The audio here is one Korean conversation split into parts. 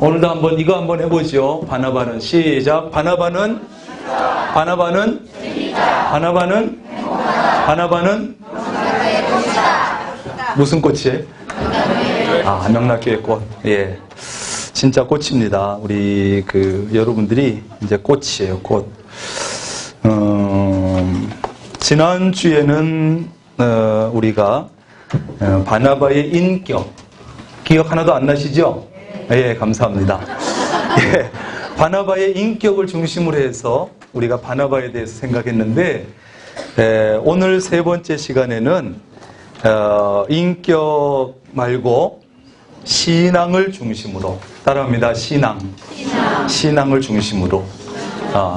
오늘도 한번 이거 한번 해보죠. 바나바는 시작. 바나바는 무슨 꽃이에요? 명락교회 꽃. 예, 진짜 꽃입니다. 우리 여러분들이 이제 꽃이에요. 꽃. 지난 주에는 우리가 바나바의 인격 기억 하나도 안 나시죠? 예, 감사합니다. 예, 바나바의 인격을 중심으로 해서 우리가 바나바에 대해서 생각했는데, 오늘 세 번째 시간에는 인격 말고 신앙을 중심으로, 따라합니다. 신앙을 중심으로.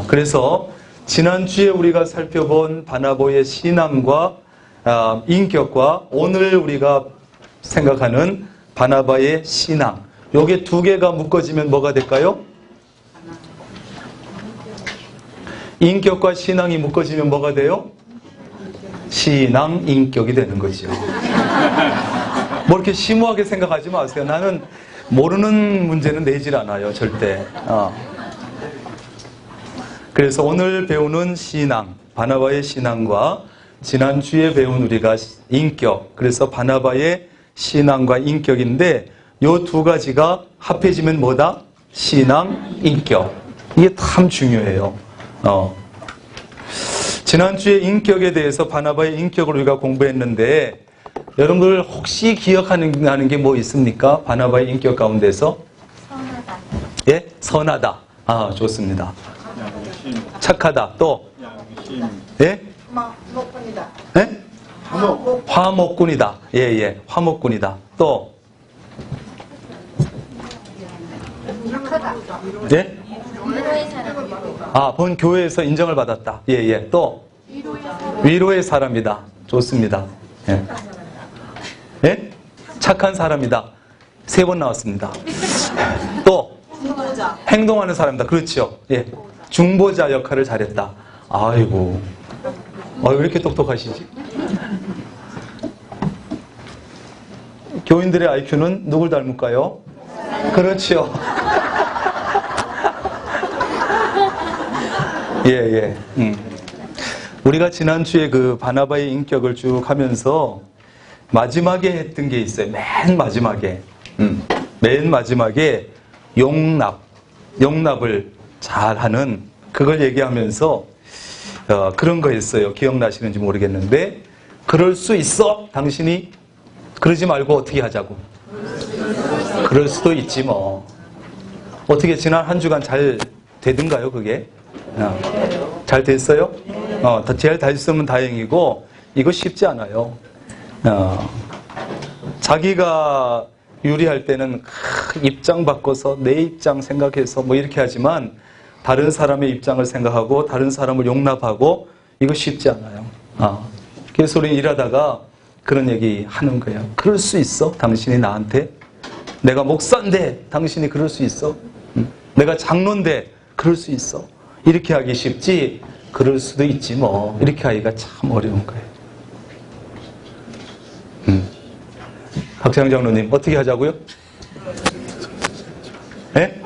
그래서 지난주에 우리가 살펴본 바나바의 신앙과 인격과 오늘 우리가 생각하는 바나바의 신앙, 요게 두 개가 묶어지면 뭐가 될까요? 인격과 신앙이 묶어지면 뭐가 돼요? 신앙, 인격이 되는 거죠. 뭐 이렇게 심오하게 생각하지 마세요. 나는 모르는 문제는 내질 않아요, 절대. 그래서 오늘 배우는 신앙, 바나바의 신앙과 지난주에 배운 우리가 인격, 그래서 바나바의 신앙과 인격인데 요 두 가지가 합해지면 뭐다? 신앙, 인격. 이게 참 중요해요. 지난주에 인격에 대해서 바나바의 인격을 우리가 공부했는데 여러분들 혹시 기억하는 게 뭐 있습니까? 바나바의 인격 가운데서? 선하다. 예? 선하다. 좋습니다. 양심. 착하다. 또? 양심. 예? 화목꾼이다. 예? 화목꾼이다. 예. 화목꾼이다. 또? 착하다. 예? 위로의 사람. 본 교회에서 인정을 받았다. 예. 또? 위로의 사람이다. 좋습니다. 예? 예? 착한 사람이다. 3번 나왔습니다. 또? 중보자. 행동하는 사람이다. 그렇죠. 예. 중보자 역할을 잘했다. 아이고. 왜 이렇게 똑똑하시지? 교인들의 IQ는 누굴 닮을까요? 그렇죠. 예. 우리가 지난주에 바나바의 인격을 쭉 하면서 마지막에 했던 게 있어요. 맨 마지막에 용납을 잘하는 그걸 얘기하면서 그런 거 했어요. 기억나시는지 모르겠는데 그럴 수 있어? 당신이 그러지 말고 어떻게 하자고? 그럴 수도 있지 뭐. 어떻게 지난 한 주간 잘 되든가요 그게? 잘 됐어요? 제일 잘 됐으면 다행이고 이거 쉽지 않아요. 자기가 유리할 때는 입장 바꿔서 내 입장 생각해서 뭐 이렇게 하지만 다른 사람의 입장을 생각하고 다른 사람을 용납하고 이거 쉽지 않아요. 그래서 우리 일하다가 그런 얘기 하는 거예요. 그럴 수 있어? 당신이 나한테? 내가 목사인데 당신이 그럴 수 있어? 내가 장로인데 그럴 수 있어? 이렇게 하기 쉽지 그럴 수도 있지 뭐. 이렇게 하기가 참 어려운 거예요. 박재영 장로님 어떻게 하자고요? 예?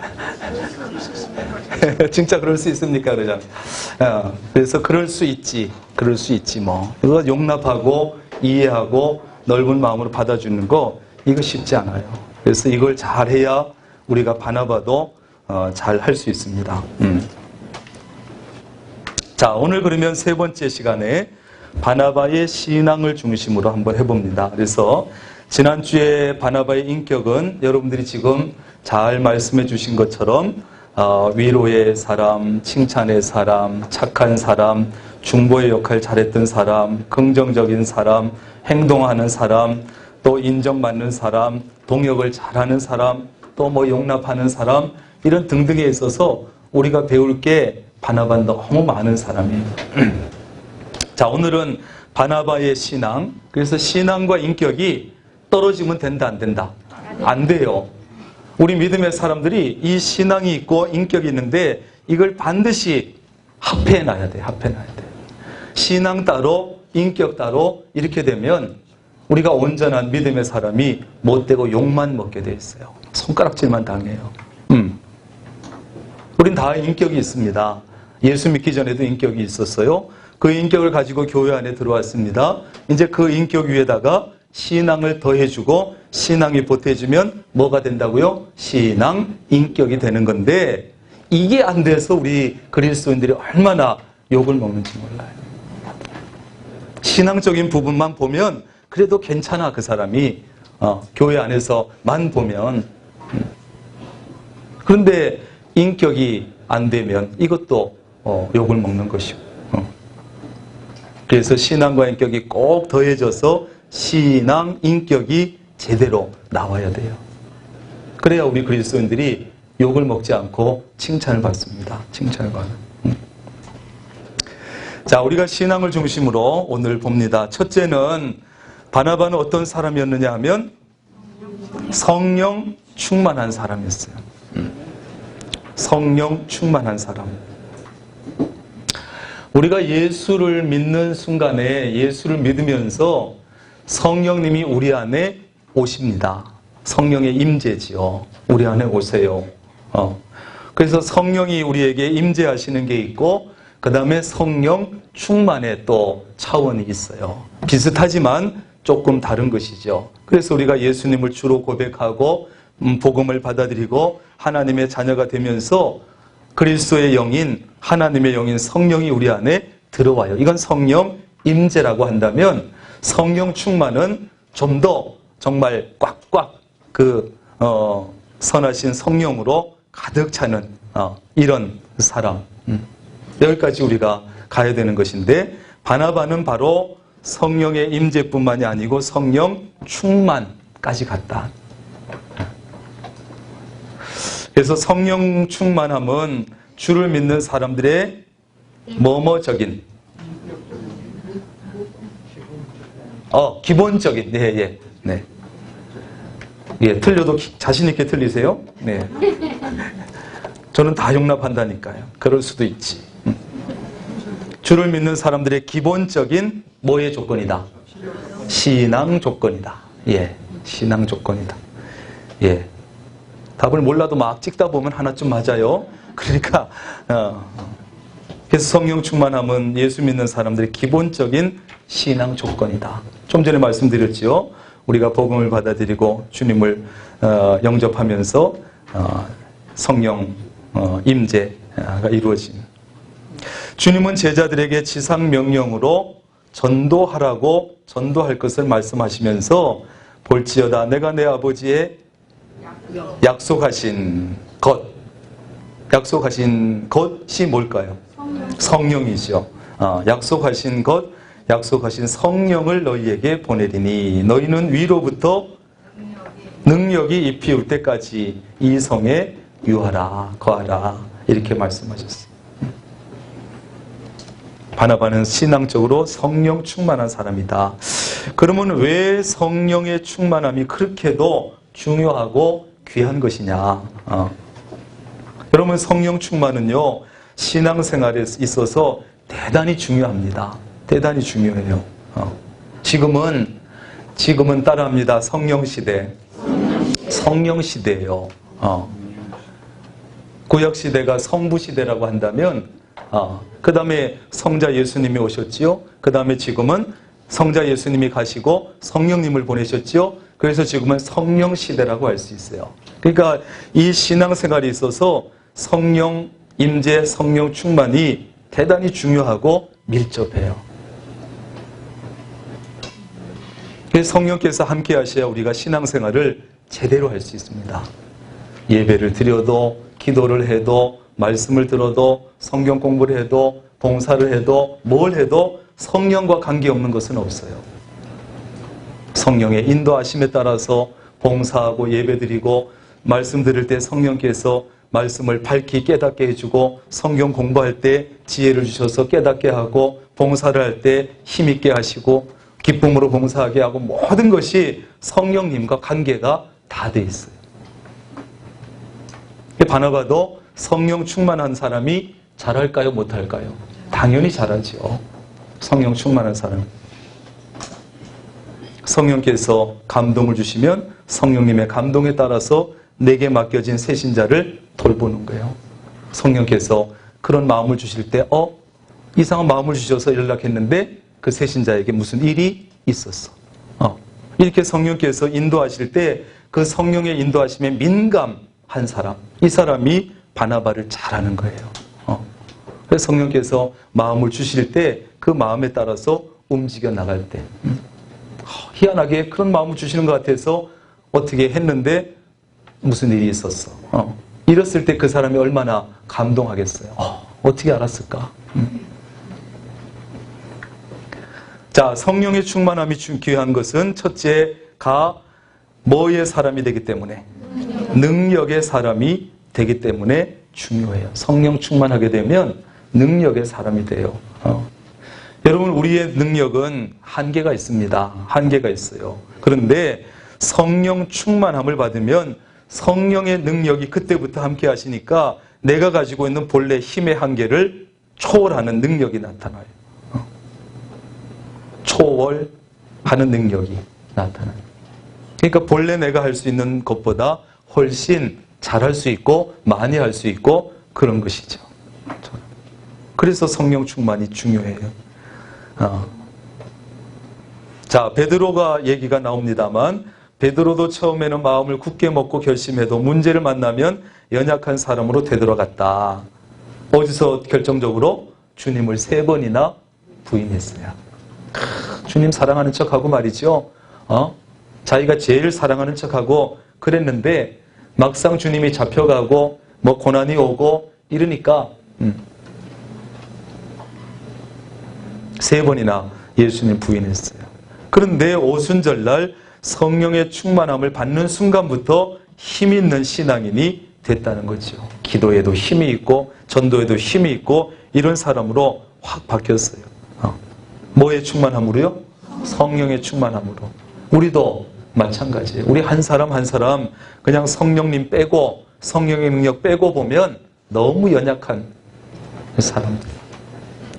진짜 그럴 수 있습니까? 그러잖아요. 그래서 그럴 수 있지 뭐. 이거 용납하고 이해하고 넓은 마음으로 받아주는 거 이거 쉽지 않아요. 그래서 이걸 잘해야 우리가 바나바도 잘 할 수 있습니다. 자, 오늘 그러면 세 번째 시간에 바나바의 신앙을 중심으로 한번 해봅니다. 그래서 지난주에 바나바의 인격은 여러분들이 지금 잘 말씀해 주신 것처럼 위로의 사람, 칭찬의 사람, 착한 사람, 중보의 역할 잘했던 사람, 긍정적인 사람, 행동하는 사람, 또 인정받는 사람, 동역을 잘하는 사람, 또 뭐 용납하는 사람, 이런 등등에 있어서 우리가 배울 게 바나바는 너무 많은 사람이에요. 자, 오늘은 바나바의 신앙. 그래서 신앙과 인격이 떨어지면 된다, 안 된다? 안 돼요. 우리 믿음의 사람들이 이 신앙이 있고 인격이 있는데 이걸 반드시 합해놔야 돼. 신앙 따로, 인격 따로 이렇게 되면 우리가 온전한 믿음의 사람이 못되고 욕만 먹게 돼 있어요. 손가락질만 당해요. 우리는 다 인격이 있습니다. 예수 믿기 전에도 인격이 있었어요. 그 인격을 가지고 교회 안에 들어왔습니다. 이제 그 인격 위에다가 신앙을 더해주고 신앙이 보태지면 뭐가 된다고요? 신앙, 인격이 되는 건데 이게 안 돼서 우리 그리스도인들이 얼마나 욕을 먹는지 몰라요. 신앙적인 부분만 보면 그래도 괜찮아 그 사람이 교회 안에서만 보면 그런데 인격이 안 되면 이것도 욕을 먹는 것이고 그래서 신앙과 인격이 꼭 더해져서 신앙, 인격이 제대로 나와야 돼요. 그래야 우리 그리스도인들이 욕을 먹지 않고 칭찬을 받습니다. 칭찬을 받는. 자, 우리가 신앙을 중심으로 오늘 봅니다. 첫째는 바나바는 어떤 사람이었느냐 하면 성령 충만한 사람이었어요. 성령 충만한 사람. 우리가 예수를 믿는 순간에 예수를 믿으면서 성령님이 우리 안에 오십니다. 성령의 임재지요. 우리 안에 오세요. 그래서 성령이 우리에게 임재하시는 게 있고 그 다음에 성령 충만의 또 차원이 있어요. 비슷하지만 조금 다른 것이죠. 그래서 우리가 예수님을 주로 고백하고 복음을 받아들이고 하나님의 자녀가 되면서 그리스도의 영인 하나님의 영인 성령이 우리 안에 들어와요. 이건 성령 임재라고 한다면 성령 충만은 좀 더 정말 꽉꽉 선하신 성령으로 가득 차는 이런 사람. 여기까지 우리가 가야 되는 것인데 바나바는 바로 성령의 임재뿐만이 아니고 성령 충만까지 갔다. 그래서 성령 충만함은 주를 믿는 사람들의 뭐뭐적인 기본적인 네. 예, 틀려도 자신 있게 틀리세요. 네. 저는 다 용납한다니까요. 그럴 수도 있지. 주를 믿는 사람들의 기본적인 뭐의 조건이다? 신앙 조건이다. 예, 신앙 조건이다. 예. 답을 몰라도 막 찍다 보면 하나쯤 맞아요. 그러니까 그래서 성령 충만함은 예수 믿는 사람들의 기본적인 신앙 조건이다. 좀 전에 말씀드렸지요. 우리가 복음을 받아들이고 주님을 영접하면서 성령 임재가 이루어진. 주님은 제자들에게 지상 명령으로 전도하라고 전도할 것을 말씀하시면서 볼지어다 내가 내 아버지의 약속하신 것이 뭘까요? 성령이죠. 약속하신 것, 약속하신 성령을 너희에게 보내리니 너희는 위로부터 능력이 입히울 때까지 이 성에 유하라, 거하라 이렇게 말씀하셨어요. 바나바는 신앙적으로 성령 충만한 사람이다. 그러면 왜 성령의 충만함이 그렇게도 중요하고 귀한 것이냐? 여러분 성령 충만은요 신앙생활에 있어서 대단히 중요합니다. 대단히 중요해요. 지금은 따라합니다. 성령 시대. 성령 시대예요. 구약 시대가 성부 시대라고 한다면 그 다음에 성자 예수님이 오셨지요. 그 다음에 지금은 성자 예수님이 가시고 성령님을 보내셨지요. 그래서 지금은 성령 시대라고 할 수 있어요. 그러니까 이 신앙생활에 있어서 성령 임재, 성령 충만이 대단히 중요하고 밀접해요. 그래서 성령께서 함께 하셔야 우리가 신앙생활을 제대로 할 수 있습니다. 예배를 드려도 기도를 해도 말씀을 들어도 성경 공부를 해도 봉사를 해도 뭘 해도 성령과 관계없는 것은 없어요. 성령의 인도하심에 따라서 봉사하고 예배드리고 말씀 들을 때 성령께서 말씀을 밝히 깨닫게 해주고 성경 공부할 때 지혜를 주셔서 깨닫게 하고 봉사를 할 때 힘있게 하시고 기쁨으로 봉사하게 하고 모든 것이 성령님과 관계가 다 돼 있어요. 바나바도 성령 충만한 사람이 잘할까요? 못할까요? 당연히 잘하죠. 성령 충만한 사람. 성령께서 감동을 주시면 성령님의 감동에 따라서 내게 맡겨진 새신자를 돌보는 거예요. 성령께서 그런 마음을 주실 때 이상한 마음을 주셔서 연락했는데 그 새신자에게 무슨 일이 있었어. 이렇게 성령께서 인도하실 때 그 성령의 인도하심에 민감한 사람, 이 사람이 바나바를 잘하는 거예요. 그래서 성령께서 마음을 주실 때 그 마음에 따라서 움직여 나갈 때 희한하게 그런 마음을 주시는 것 같아서 어떻게 했는데 무슨 일이 있었어. 이랬을 때 그 사람이 얼마나 감동하겠어요. 어떻게 알았을까? 자, 성령의 충만함이 귀한 것은 첫째가 뭐의 사람이 되기 때문에, 능력의 사람이 되기 때문에 중요해요. 성령 충만하게 되면 능력의 사람이 돼요. 여러분, 우리의 능력은 한계가 있습니다. 한계가 있어요. 그런데 성령 충만함을 받으면 성령의 능력이 그때부터 함께 하시니까 내가 가지고 있는 본래 힘의 한계를 초월하는 능력이 나타나요. 초월하는 능력이 나타나요. 그러니까 본래 내가 할 수 있는 것보다 훨씬 잘할 수 있고 많이 할 수 있고 그런 것이죠. 그래서 성령 충만이 중요해요. 자, 베드로가 얘기가 나옵니다만 베드로도 처음에는 마음을 굳게 먹고 결심해도 문제를 만나면 연약한 사람으로 되돌아갔다. 어디서 결정적으로? 주님을 3번이나 부인했어요. 주님 사랑하는 척하고 말이죠. 자기가 제일 사랑하는 척하고 그랬는데 막상 주님이 잡혀가고 뭐 고난이 오고 이러니까 3번이나 예수님 부인했어요. 그런데 오순절날 성령의 충만함을 받는 순간부터 힘 있는 신앙인이 됐다는 거죠. 기도에도 힘이 있고 전도에도 힘이 있고 이런 사람으로 확 바뀌었어요. 뭐의 충만함으로요? 성령의 충만함으로. 우리도 마찬가지예요. 우리 한 사람 한 사람 그냥 성령님 빼고 성령의 능력 빼고 보면 너무 연약한 사람들.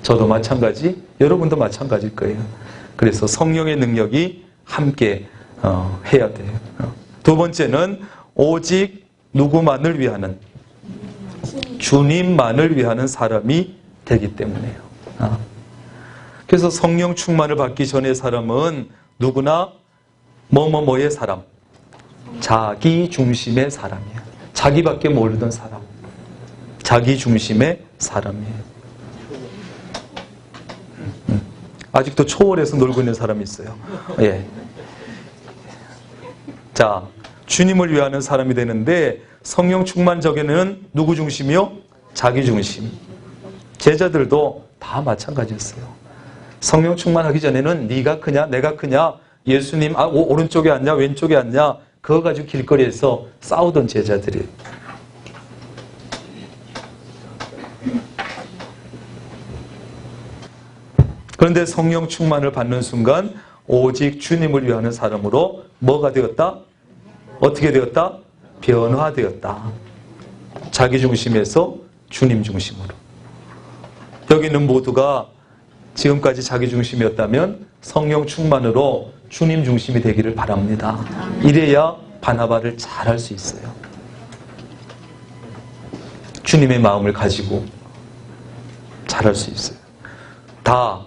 저도 마찬가지, 여러분도 마찬가지일 거예요. 그래서 성령의 능력이 함께 해야 돼요. 두 번째는 오직 누구만을 위하는, 주님만을 위하는 사람이 되기 때문에요. 그래서 성령 충만을 받기 전에 사람은 누구나 뭐뭐뭐의 사람, 자기 중심의 사람이야. 자기밖에 모르던 사람, 자기 중심의 사람이에요. 아직도 초월해서 놀고 있는 사람이 있어요. 예. 자, 주님을 위하는 사람이 되는데 성령 충만적에는 누구 중심이요? 자기 중심. 제자들도 다 마찬가지였어요. 성령 충만하기 전에는 네가 크냐 내가 크냐, 예수님 오른쪽에 앉냐 왼쪽에 앉냐, 그거 가지고 길거리에서 싸우던 제자들이에요. 그런데 성령 충만을 받는 순간 오직 주님을 위하는 사람으로 뭐가 되었다? 어떻게 되었다? 변화되었다. 자기 중심에서 주님 중심으로. 여기는 모두가 지금까지 자기 중심이었다면 성령 충만으로 주님 중심이 되기를 바랍니다. 이래야 바나바를 잘할 수 있어요. 주님의 마음을 가지고 잘할 수 있어요.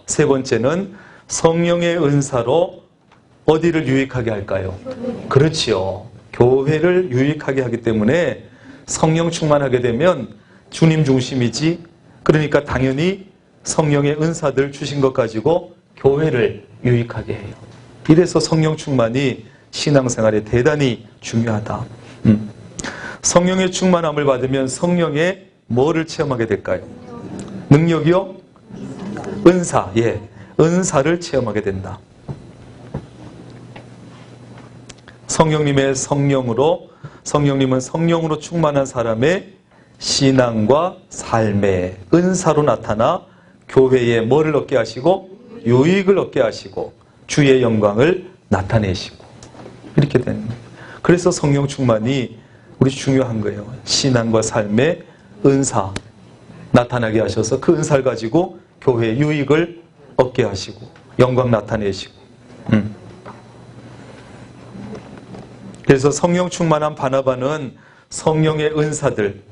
세 번째는 성령의 은사로 어디를 유익하게 할까요? 그렇지요. 교회를 유익하게 하기 때문에 성령 충만하게 되면 주님 중심이지, 그러니까 당연히 성령의 은사들 주신 것 가지고 교회를 유익하게 해요. 이래서 성령 충만이 신앙생활에 대단히 중요하다. 성령의 충만함을 받으면 성령의 뭐를 체험하게 될까요? 능력이요? 은사, 예, 은사를 체험하게 된다. 성령님은 성령으로 충만한 사람의 신앙과 삶의 은사로 나타나 교회에 뭐를 얻게 하시고 유익을 얻게 하시고 주의 영광을 나타내시고 이렇게 되는 거예요. 그래서 성령 충만이 우리 중요한 거예요. 신앙과 삶의 은사 나타나게 하셔서 그 은사를 가지고 교회에 유익을 얻게 하시고 영광 나타내시고. 그래서 성령 충만한 바나바는 성령의 은사들,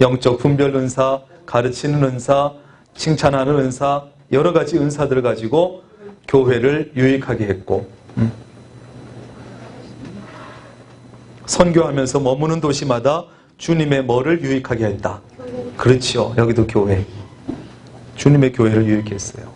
영적 분별 은사, 가르치는 은사, 칭찬하는 은사, 여러 가지 은사들을 가지고 교회를 유익하게 했고, 선교하면서 머무는 도시마다 주님의 뭐를 유익하게 했다. 그렇지요. 여기도 교회. 주님의 교회를 유익했어요.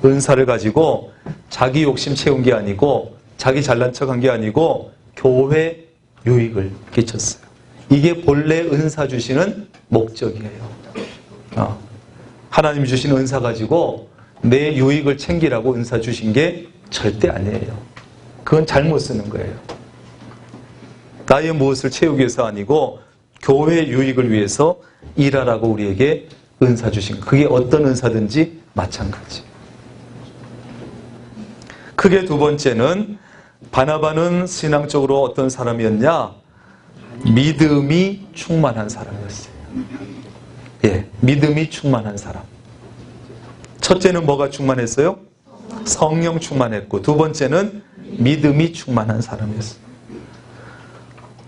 은사를 가지고 자기 욕심 채운 게 아니고, 자기 잘난 척한 게 아니고 교회 유익을 끼쳤어요. 이게 본래 은사 주시는 목적이에요. 하나님 주신 은사 가지고 내 유익을 챙기라고 은사 주신 게 절대 아니에요. 그건 잘못 쓰는 거예요. 나의 무엇을 채우기 위해서 아니고 교회 유익을 위해서 일하라고 우리에게 은사 주신 거. 그게 어떤 은사든지 마찬가지. 크게 두 번째는, 바나바는 신앙적으로 어떤 사람이었냐? 믿음이 충만한 사람이었어요. 예, 믿음이 충만한 사람. 첫째는 뭐가 충만했어요? 성령 충만했고, 두 번째는 믿음이 충만한 사람이었어요.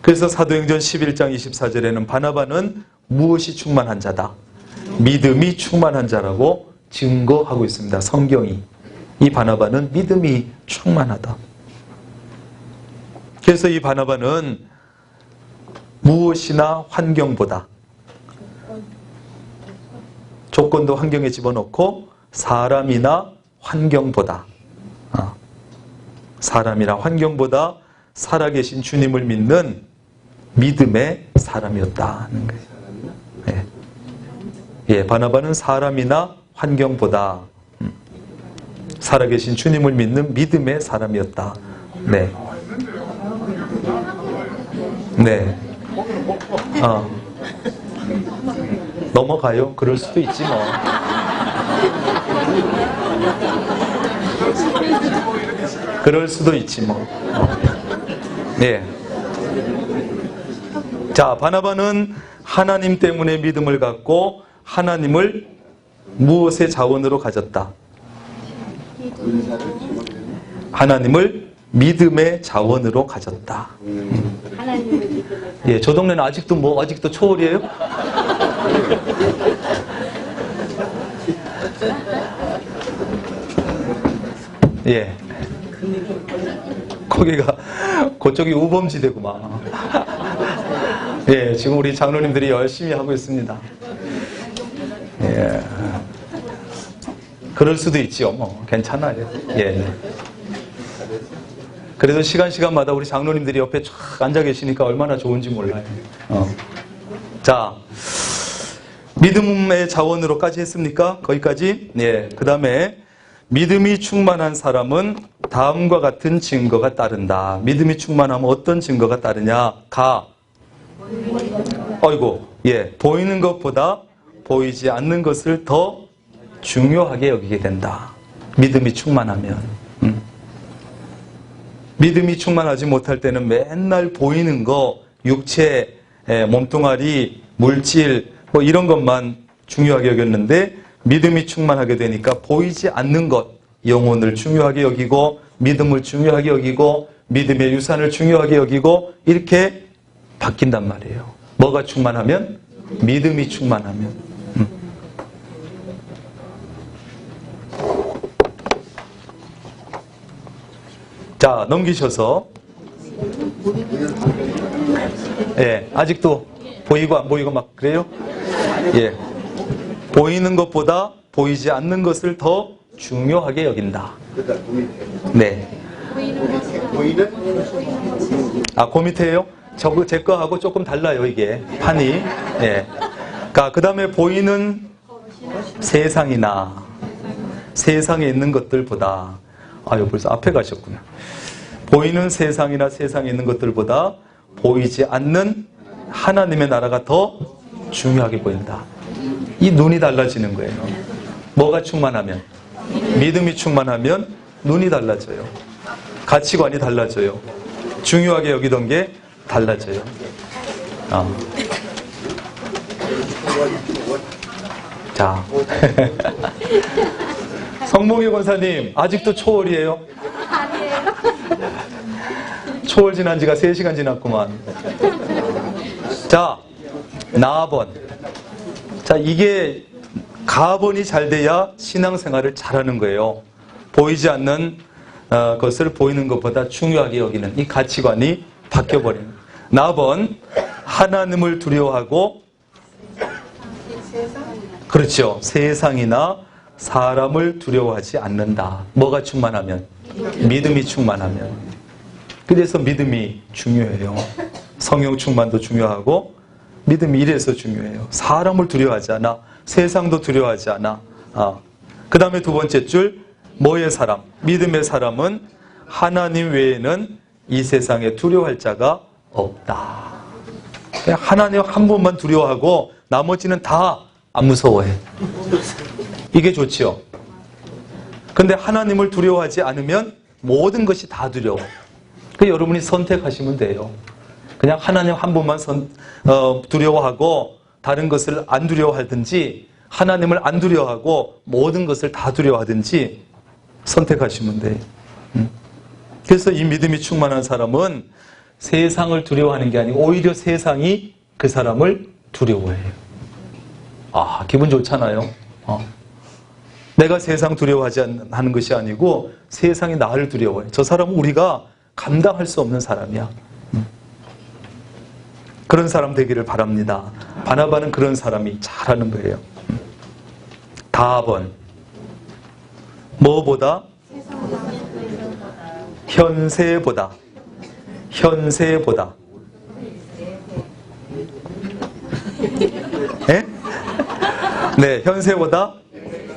그래서 사도행전 11장 24절에는 바나바는 무엇이 충만한 자다? 믿음이 충만한 자라고 증거하고 있습니다. 성경이. 이 바나바는 믿음이 충만하다. 그래서 이 바나바는 무엇이나 환경보다, 조건도 환경에 집어넣고 사람이나 환경보다, 사람이나 환경보다 살아계신 주님을 믿는 믿음의 사람이었다는 거예요. 예. 예, 바나바는 사람이나 환경보다 살아계신 주님을 믿는 믿음의 사람이었다. 네. 네. 넘어가요? 그럴 수도 있지 뭐. 그럴 수도 있지 뭐. 네. 자, 바나바는 하나님 때문에 믿음을 갖고 하나님을 무엇의 자원으로 가졌다? 하나님을 믿음의 자원으로 가졌다. 예, 저 동네는 아직도 초월이에요? 예. 거기가 그쪽이 우범지대구만. 예, 지금 우리 장로님들이 열심히 하고 있습니다. 예. 그럴 수도 있지요. 뭐 괜찮아요. 예. 그래도 시간마다 우리 장로님들이 옆에 쫙 앉아 계시니까 얼마나 좋은지 몰라요. 자, 믿음의 자원으로까지 했습니까? 거기까지? 예. 그 다음에 믿음이 충만한 사람은 다음과 같은 증거가 따른다. 믿음이 충만하면 어떤 증거가 따르냐? 예, 보이는 것보다 보이지 않는 것을 더 중요하게 여기게 된다. 믿음이 충만하면. 믿음이 충만하지 못할 때는 맨날 보이는 거, 육체, 몸뚱아리, 물질, 뭐 이런 것만 중요하게 여겼는데, 믿음이 충만하게 되니까 보이지 않는 것, 영혼을 중요하게 여기고, 믿음을 중요하게 여기고, 믿음의 유산을 중요하게 여기고, 이렇게 바뀐단 말이에요. 뭐가 충만하면? 믿음이 충만하면. 자, 넘기셔서. 예, 아직도 보이고 안 보이고 막 그래요? 예. 보이는 것보다 보이지 않는 것을 더 중요하게 여긴다. 네. 그 밑에요? 제 거하고 조금 달라요, 이게. 판이. 예. 그 다음에 보이는 세상이나 세상에 있는 것들보다, 벌써 앞에 가셨구나. 보이는 세상이나 세상에 있는 것들보다 보이지 않는 하나님의 나라가 더 중요하게 보인다. 이 눈이 달라지는 거예요. 뭐가 충만하면? 믿음이 충만하면 눈이 달라져요. 가치관이 달라져요. 중요하게 여기던 게 달라져요. 자. 성몽희 권사님, 아직도 초월이에요? 아니에요. 초월 지난 지가 3시간 지났구만. 자, 나아본. 자, 이게 가번이 잘 돼야 신앙생활을 잘하는 거예요. 보이지 않는 것을 보이는 것보다 중요하게 여기는 이 가치관이 바뀌어버리는 거예요. 나번, 하나님을 두려워하고, 그렇죠. 세상이나 사람을 두려워하지 않는다. 뭐가 충만하면? 믿음이 충만하면. 그래서 믿음이 중요해요. 성령 충만도 중요하고 믿음이 이래서 중요해요. 사람을 두려워하지 않아. 세상도 두려워하지 않아. 그 다음에 두 번째 줄, 뭐의 사람? 믿음의 사람은 하나님 외에는 이 세상에 두려워할 자가 없다. 그냥 하나님 한 분만 두려워하고 나머지는 다 안 무서워해. 이게 좋지요. 근데 하나님을 두려워하지 않으면 모든 것이 다 두려워. 그 여러분이 선택하시면 돼요. 그냥 하나님 한 분만 두려워하고 다른 것을 안 두려워하든지 하나님을 안 두려워하고 모든 것을 다 두려워하든지 선택하시면 돼요. 그래서 이 믿음이 충만한 사람은 세상을 두려워하는 게 아니고 오히려 세상이 그 사람을 두려워해요. 기분 좋잖아요. 내가 세상 두려워하지 하는 것이 아니고 세상이 나를 두려워해. 저 사람은 우리가 감당할 수 없는 사람이야. 그런 사람 되기를 바랍니다. 바나바는 그런 사람이 잘하는 거예요. 다번, 뭐보다? 현세보다. 현세보다. 네? 네, 현세보다?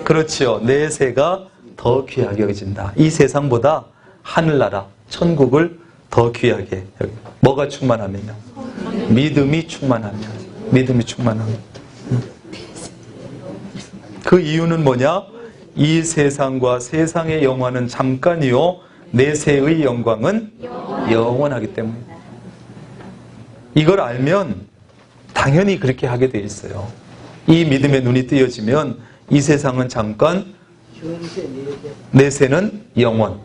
그렇지요. 내세가 더 귀하게 여겨진다. 이 세상보다 하늘나라, 천국을 더 귀하게. 뭐가 충만하면요? 믿음이 충만하면. 믿음이 충만하면. 그 이유는 뭐냐? 이 세상과 세상의 영화는 잠깐이요. 내세의 영광은 영원하기 때문에. 이걸 알면 당연히 그렇게 하게 돼 있어요. 이 믿음의 눈이 뜨여지면 이 세상은 잠깐, 내세는 영원.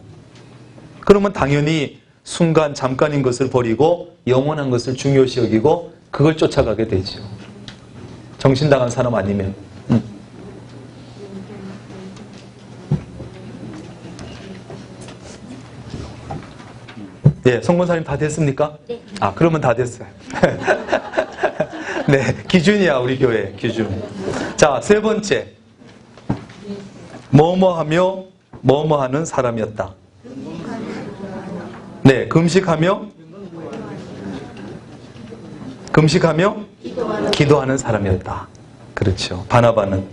그러면 당연히 순간 잠깐인 것을 버리고 영원한 것을 중요시 여기고 그걸 쫓아가게 되죠. 정신당한 사람 아니면. 네, 성권사님 다 됐습니까? 네. 그러면 다 됐어요. 네, 기준이야, 우리 교회 기준. 자, 세 번째. 뭐뭐하며 뭐뭐하는 사람이었다. 네, 금식하며 기도하는 사람이었다. 그렇죠. 바나바는.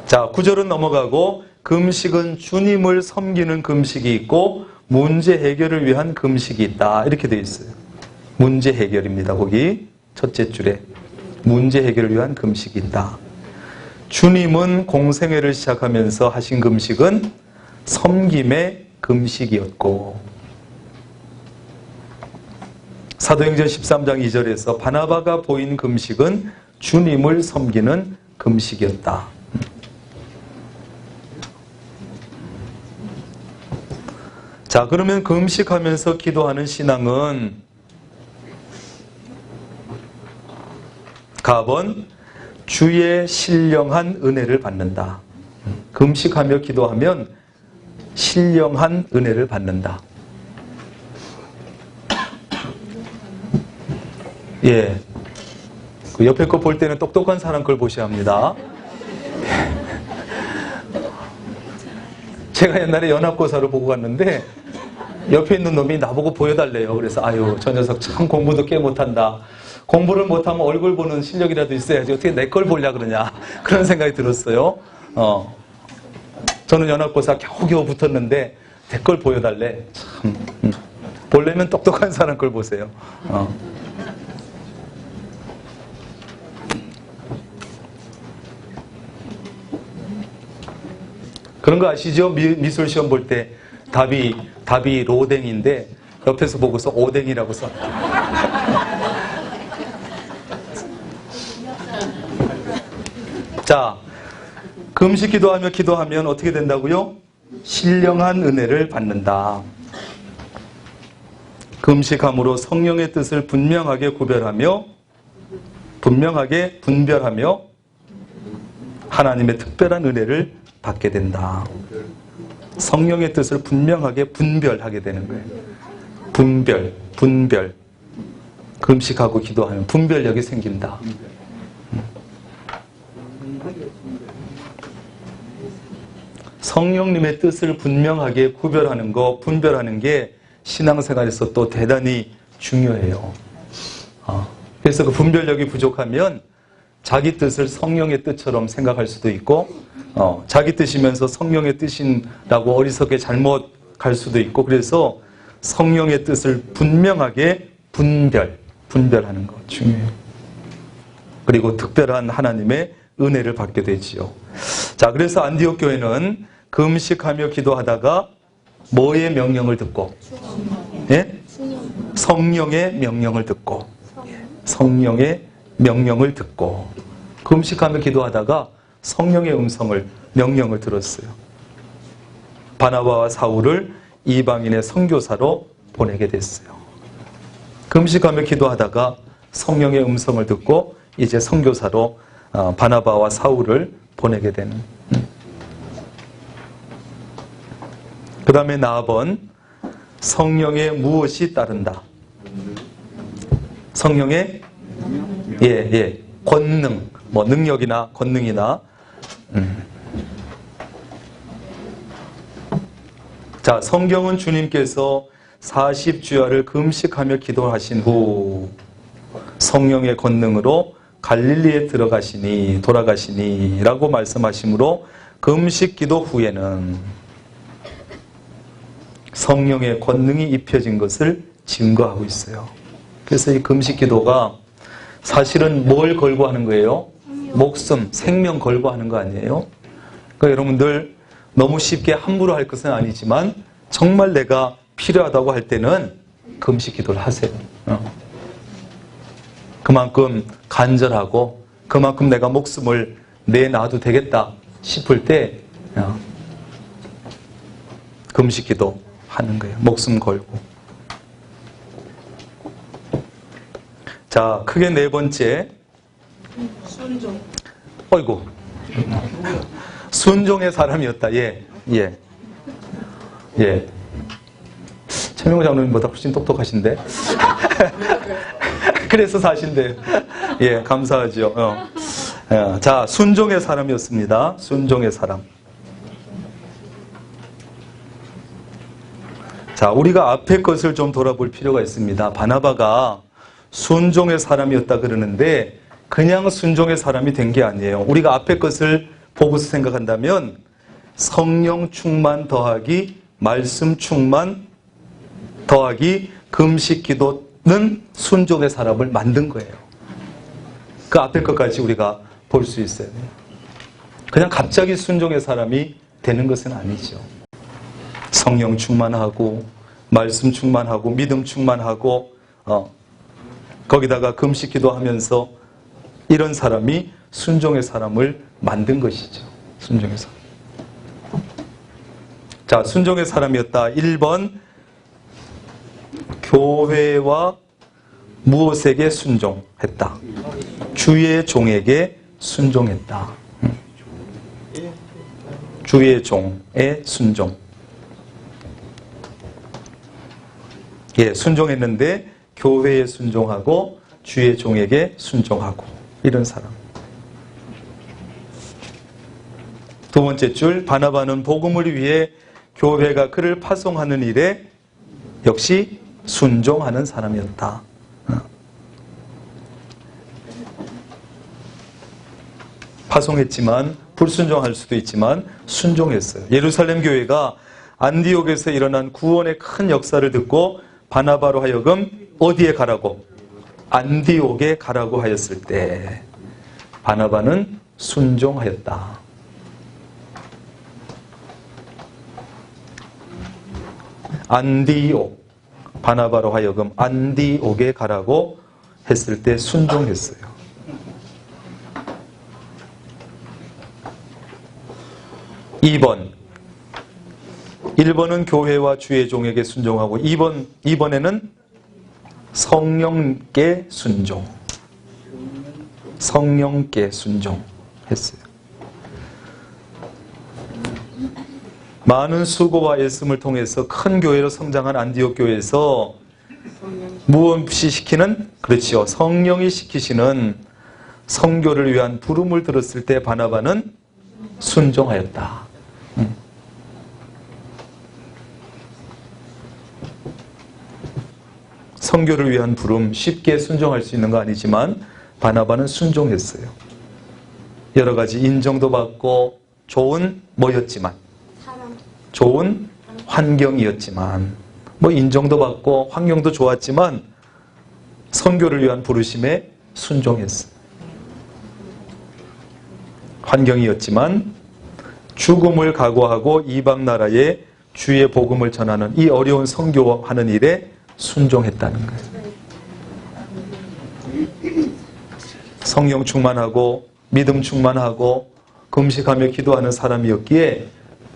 자, 9절은 넘어가고 금식은 주님을 섬기는 금식이 있고 문제 해결을 위한 금식이 있다. 이렇게 되어 있어요. 문제 해결입니다. 거기 첫째 줄에 문제 해결을 위한 금식이 있다. 주님은 공생애를 시작하면서 하신 금식은 섬김의 금식이었고 사도행전 13장 2절에서 바나바가 보인 금식은 주님을 섬기는 금식이었다. 자, 그러면 금식하면서 기도하는 신앙은 가번 주의 신령한 은혜를 받는다. 금식하며 기도하면 신령한 은혜를 받는다. 예, 그 옆에 거 볼 때는 똑똑한 사람 걸 보셔야 합니다. 제가 옛날에 연합고사를 보고 갔는데 옆에 있는 놈이 나보고 보여달래요. 그래서 아유, 저 녀석 참 공부도 꽤 못한다. 공부를 못하면 얼굴 보는 실력이라도 있어야지 어떻게 내 걸 보려 그러냐, 그런 생각이 들었어요. 저는 연합고사 겨우겨우 붙었는데 내 걸 보여달래. 참, 보려면 똑똑한 사람 걸 보세요. 그런 거 아시죠? 미술 시험 볼 때 답이 로댕인데 옆에서 보고서 오댕이라고 써. 자, 금식 기도하면 어떻게 된다고요? 신령한 은혜를 받는다. 금식함으로 성령의 뜻을 분명하게 구별하며 분명하게 분별하며 하나님의 특별한 은혜를 받게 된다. 성령의 뜻을 분명하게 분별하게 되는 거예요. 분별. 금식하고 기도하면 분별력이 생긴다. 성령님의 뜻을 분명하게 구별하는 거, 분별하는 게 신앙생활에서 또 대단히 중요해요. 그래서 그 분별력이 부족하면 자기 뜻을 성령의 뜻처럼 생각할 수도 있고, 자기 뜻이면서 성령의 뜻이라고 어리석게 잘못 갈 수도 있고, 그래서 성령의 뜻을 분명하게 분별하는 거 중요해요. 그리고 특별한 하나님의 은혜를 받게 되지요. 자, 그래서 안디옥 교회는 금식하며 기도하다가 뭐의 명령을 듣고? 예? 성령의 명령을 듣고. 성령의 명령을 듣고. 금식하며 기도하다가 성령의 명령을 들었어요. 바나바와 사울을 이방인의 선교사로 보내게 됐어요. 금식하며 기도하다가 성령의 음성을 듣고 이제 선교사로 바나바와 사울을 보내게 되는. 그 다음에 나아번 성령의 무엇이 따른다? 성령의 권능, 뭐 능력이나 권능이나. 자, 성경은 주님께서 40주야를 금식하며 기도하신 후 성령의 권능으로 갈릴리에 돌아가시니 라고 말씀하시므로 금식 기도 후에는 성령의 권능이 입혀진 것을 증거하고 있어요. 그래서 이 금식 기도가 사실은 뭘 걸고 하는 거예요? 목숨, 생명 걸고 하는 거 아니에요? 그러니까 여러분들 너무 쉽게 함부로 할 것은 아니지만 정말 내가 필요하다고 할 때는 금식 기도를 하세요. 그만큼 간절하고 그만큼 내가 목숨을 내놔도 되겠다 싶을 때 금식 기도 하는 거예요. 목숨 걸고. 자, 크게 네 번째. 순종. 어이구. 순종의 사람이었다. 예. 최명호 장로님보다 훨씬 똑똑하신데. 그래서 사신대요. 예, 감사하죠. 자, 순종의 사람이었습니다. 순종의 사람. 자, 우리가 앞에 것을 좀 돌아볼 필요가 있습니다. 바나바가 순종의 사람이었다 그러는데 그냥 순종의 사람이 된 게 아니에요. 우리가 앞에 것을 보고서 생각한다면 성령 충만 더하기 말씀 충만 더하기 금식 기도는 순종의 사람을 만든 거예요. 그 앞에 것까지 우리가 볼 수 있어요. 그냥 갑자기 순종의 사람이 되는 것은 아니죠. 성령 충만하고 말씀 충만하고 믿음 충만하고 거기다가 금식 기도하면서 이런 사람이 순종의 사람을 만든 것이죠. 순종의 사람. 자, 순종의 사람이었다. 1번 교회와 무엇에게 순종했다. 주의 종에게 순종했다. 주의 종의 순종. 예, 순종했는데 교회에 순종하고 주의 종에게 순종하고 이런 사람. 두 번째 줄, 바나바는 복음을 위해 교회가 그를 파송하는 일에 역시 순종하는 사람이었다. 파송했지만 불순종할 수도 있지만 순종했어요. 예루살렘 교회가 안디옥에서 일어난 구원의 큰 역사를 듣고 바나바로 하여금 어디에 가라고? 안디옥에 가라고 하였을 때 바나바는 순종하였다. 안디옥, 바나바로 하여금 안디옥에 가라고 했을 때 순종했어요. 2번, 1번은 교회와 주의 종에게 순종하고 2번에는 성령께 순종. 성령께 순종했어요. 많은 수고와 애씀을 통해서 큰 교회로 성장한 안디옥 교회에서 무엇이 시키는? 그렇지요. 성령이 시키시는 선교를 위한 부름을 들었을 때 바나바는 순종하였다. 선교를 위한 부름, 쉽게 순종할 수 있는 거 아니지만 바나바는 순종했어요. 여러 가지 인정도 받고 좋은 뭐였지만, 좋은 환경이었지만, 뭐 인정도 받고 환경도 좋았지만 선교를 위한 부르심에 순종했어요. 환경이었지만 죽음을 각오하고 이방 나라에 주의 복음을 전하는 이 어려운 선교하는 일에 순종했다는 거예요. 성령 충만하고 믿음 충만하고 금식하며 기도하는 사람이었기에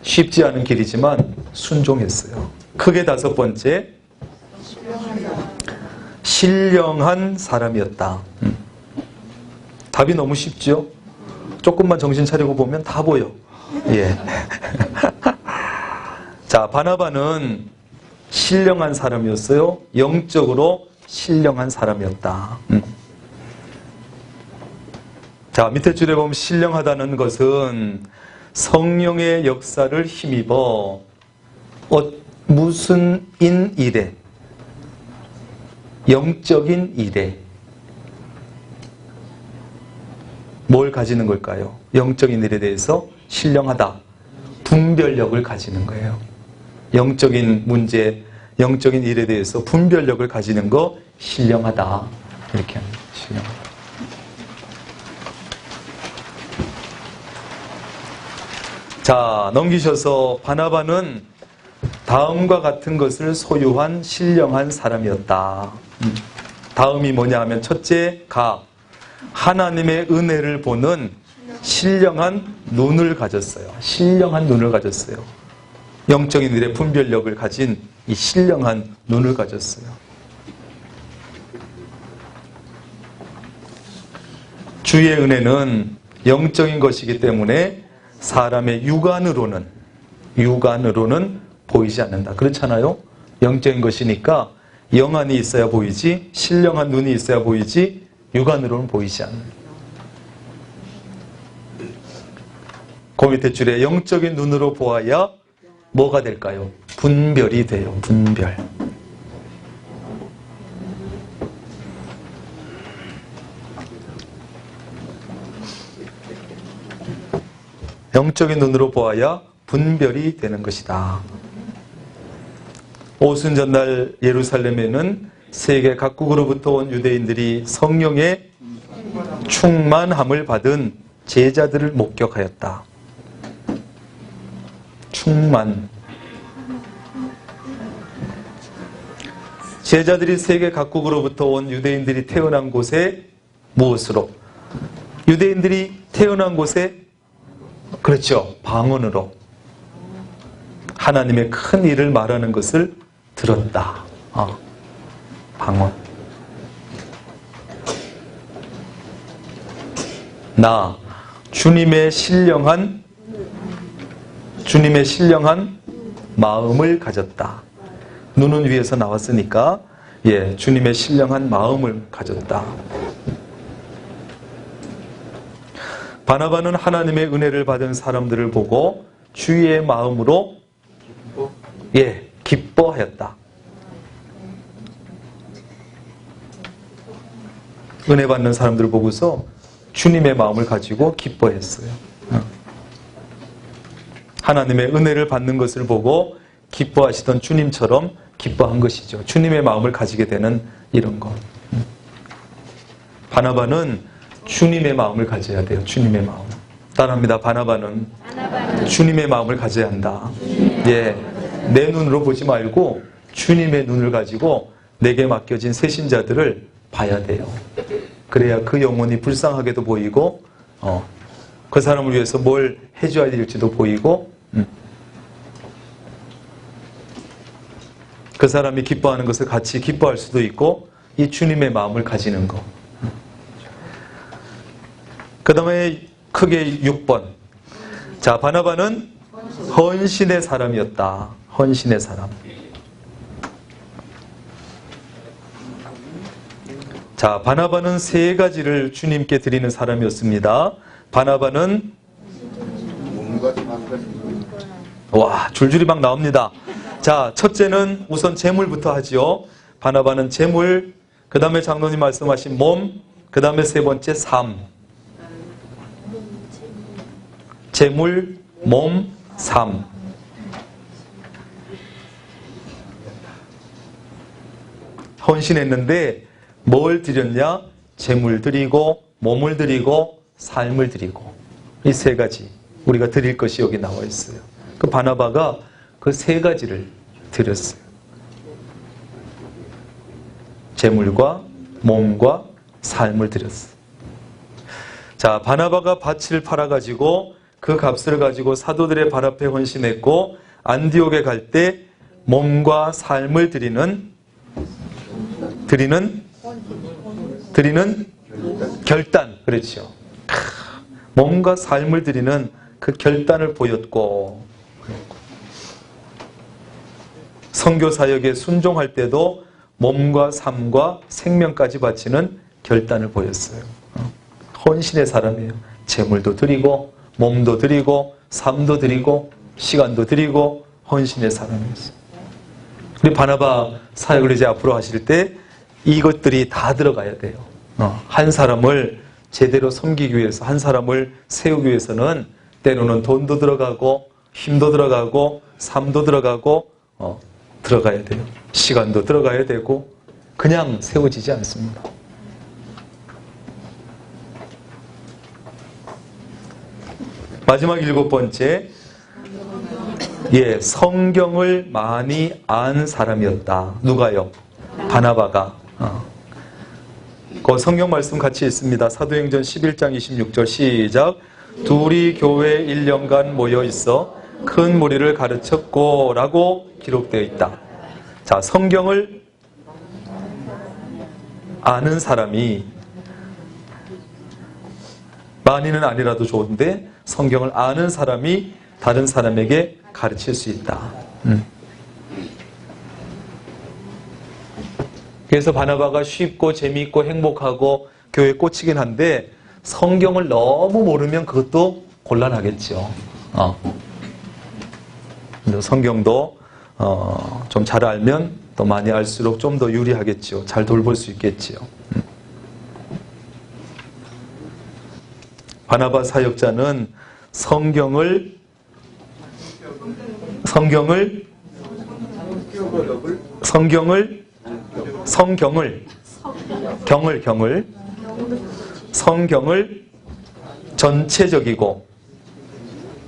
쉽지 않은 길이지만 순종했어요. 크게 5번째, 신령한 사람이었다. 답이 너무 쉽죠? 조금만 정신 차리고 보면 다 보여. 예. 자, 바나바는 신령한 사람이었어요. 영적으로 신령한 사람이었다. 자, 밑에 줄에 보면 신령하다는 것은 성령의 역사를 힘입어 무슨 일에, 영적인 일에 뭘 가지는 걸까요? 영적인 일에 대해서 신령하다. 분별력을 가지는 거예요. 영적인 문제, 영적인 일에 대해서 분별력을 가지는 거 신령하다. 이렇게 합니다. 신령하다. 자, 넘기셔서 바나바는 다음과 같은 것을 소유한 신령한 사람이었다. 다음이 뭐냐 하면 첫째, 하나님의 은혜를 보는 신령한 눈을 가졌어요. 신령한 눈을 가졌어요. 영적인 일의 분별력을 가진 이 신령한 눈을 가졌어요. 주의 은혜는 영적인 것이기 때문에 사람의 육안으로는 보이지 않는다. 그렇잖아요? 영적인 것이니까 영안이 있어야 보이지, 신령한 눈이 있어야 보이지, 육안으로는 보이지 않는다. 그 밑에 줄에 영적인 눈으로 보아야 뭐가 될까요? 분별이 돼요. 분별. 영적인 눈으로 보아야 분별이 되는 것이다. 오순절날 예루살렘에는 세계 각국으로부터 온 유대인들이 성령의 충만함을 받은 제자들을 목격하였다. 충만. 제자들이 세계 각국으로부터 온 유대인들이 태어난 곳에 무엇으로? 유대인들이 태어난 곳에 그렇죠. 방언으로 하나님의 큰 일을 말하는 것을 들었다. 방언. 나 주님의 신령한 마음을 가졌다. 눈은 위에서 나왔으니까 주님의 신령한 마음을 가졌다. 바나바는 하나님의 은혜를 받은 사람들을 보고 주의 마음으로 기뻐하였다. 은혜 받는 사람들을 보고서 주님의 마음을 가지고 기뻐했어요. 하나님의 은혜를 받는 것을 보고 기뻐하시던 주님처럼 기뻐한 것이죠. 주님의 마음을 가지게 되는 이런 것. 바나바는 주님의 마음을 가져야 돼요. 주님의 마음. 따라합니다. 바나바는 주님의 마음을 가져야 한다. 내 눈으로 보지 말고 주님의 눈을 가지고 내게 맡겨진 새신자들을 봐야 돼요. 그래야 그 영혼이 불쌍하게도 보이고 그 사람을 위해서 뭘 해줘야 될지도 보이고 그 사람이 기뻐하는 것을 같이 기뻐할 수도 있고 이 주님의 마음을 가지는 것. 그 다음에 크게 6번. 자, 바나바는 헌신의 사람이었다. 헌신의 사람. 자, 바나바는 세 가지를 주님께 드리는 사람이었습니다. 바나바는 와, 줄줄이 막 나옵니다. 자, 첫째는 우선 재물부터 하지요. 바나바는 재물, 그 다음에 장로님 말씀하신 몸, 그 다음에 세 번째 삶. 재물, 몸, 삶. 헌신했는데 뭘 드렸냐? 재물 드리고, 몸을 드리고, 삶을 드리고. 이 세 가지 우리가 드릴 것이 여기 나와 있어요. 그 바나바가 그 세 가지를 드렸어요. 재물과 몸과 삶을 드렸어요. 자, 바나바가 밭을 팔아가지고 그 값을 가지고 사도들의 발 앞에 헌신했고, 안디옥에 갈 때 몸과 삶을 드리는 결단. 그렇죠. 몸과 삶을 드리는 그 결단을 보였고, 선교사역에 순종할 때도 몸과 삶과 생명까지 바치는 결단을 보였어요. 헌신의 사람이에요. 재물도 드리고, 몸도 드리고, 삶도 드리고, 시간도 드리고, 헌신의 사람이었어요. 우리 바나바 사역을 이제 앞으로 하실 때 이것들이 다 들어가야 돼요. 한 사람을 제대로 섬기기 위해서, 한 사람을 세우기 위해서는 때로는 돈도 들어가고, 힘도 들어가고, 삶도 들어가고, 들어가야 돼요. 시간도 들어가야 되고, 그냥 세워지지 않습니다. 마지막 7번째, 성경을 많이 안 사람이었다. 누가요? 바나바가. 그 성경 말씀 같이 있습니다. 사도행전 11장 26절 시작. 둘이 교회에 1년간 모여 있어 큰 무리를 가르쳤고 라고 기록되어 있다. 자, 성경을 아는 사람이, 많이는 아니라도 좋은데 성경을 아는 사람이 다른 사람에게 가르칠 수 있다. 그래서 바나바가 쉽고 재미있고 행복하고 교회에 꽂히긴 한데, 성경을 너무 모르면 그것도 곤란하겠죠. 성경도 좀 잘 알면 또 많이 알수록 좀 더 유리하겠죠. 잘 돌볼 수 있겠죠. 바나바 사역자는 성경을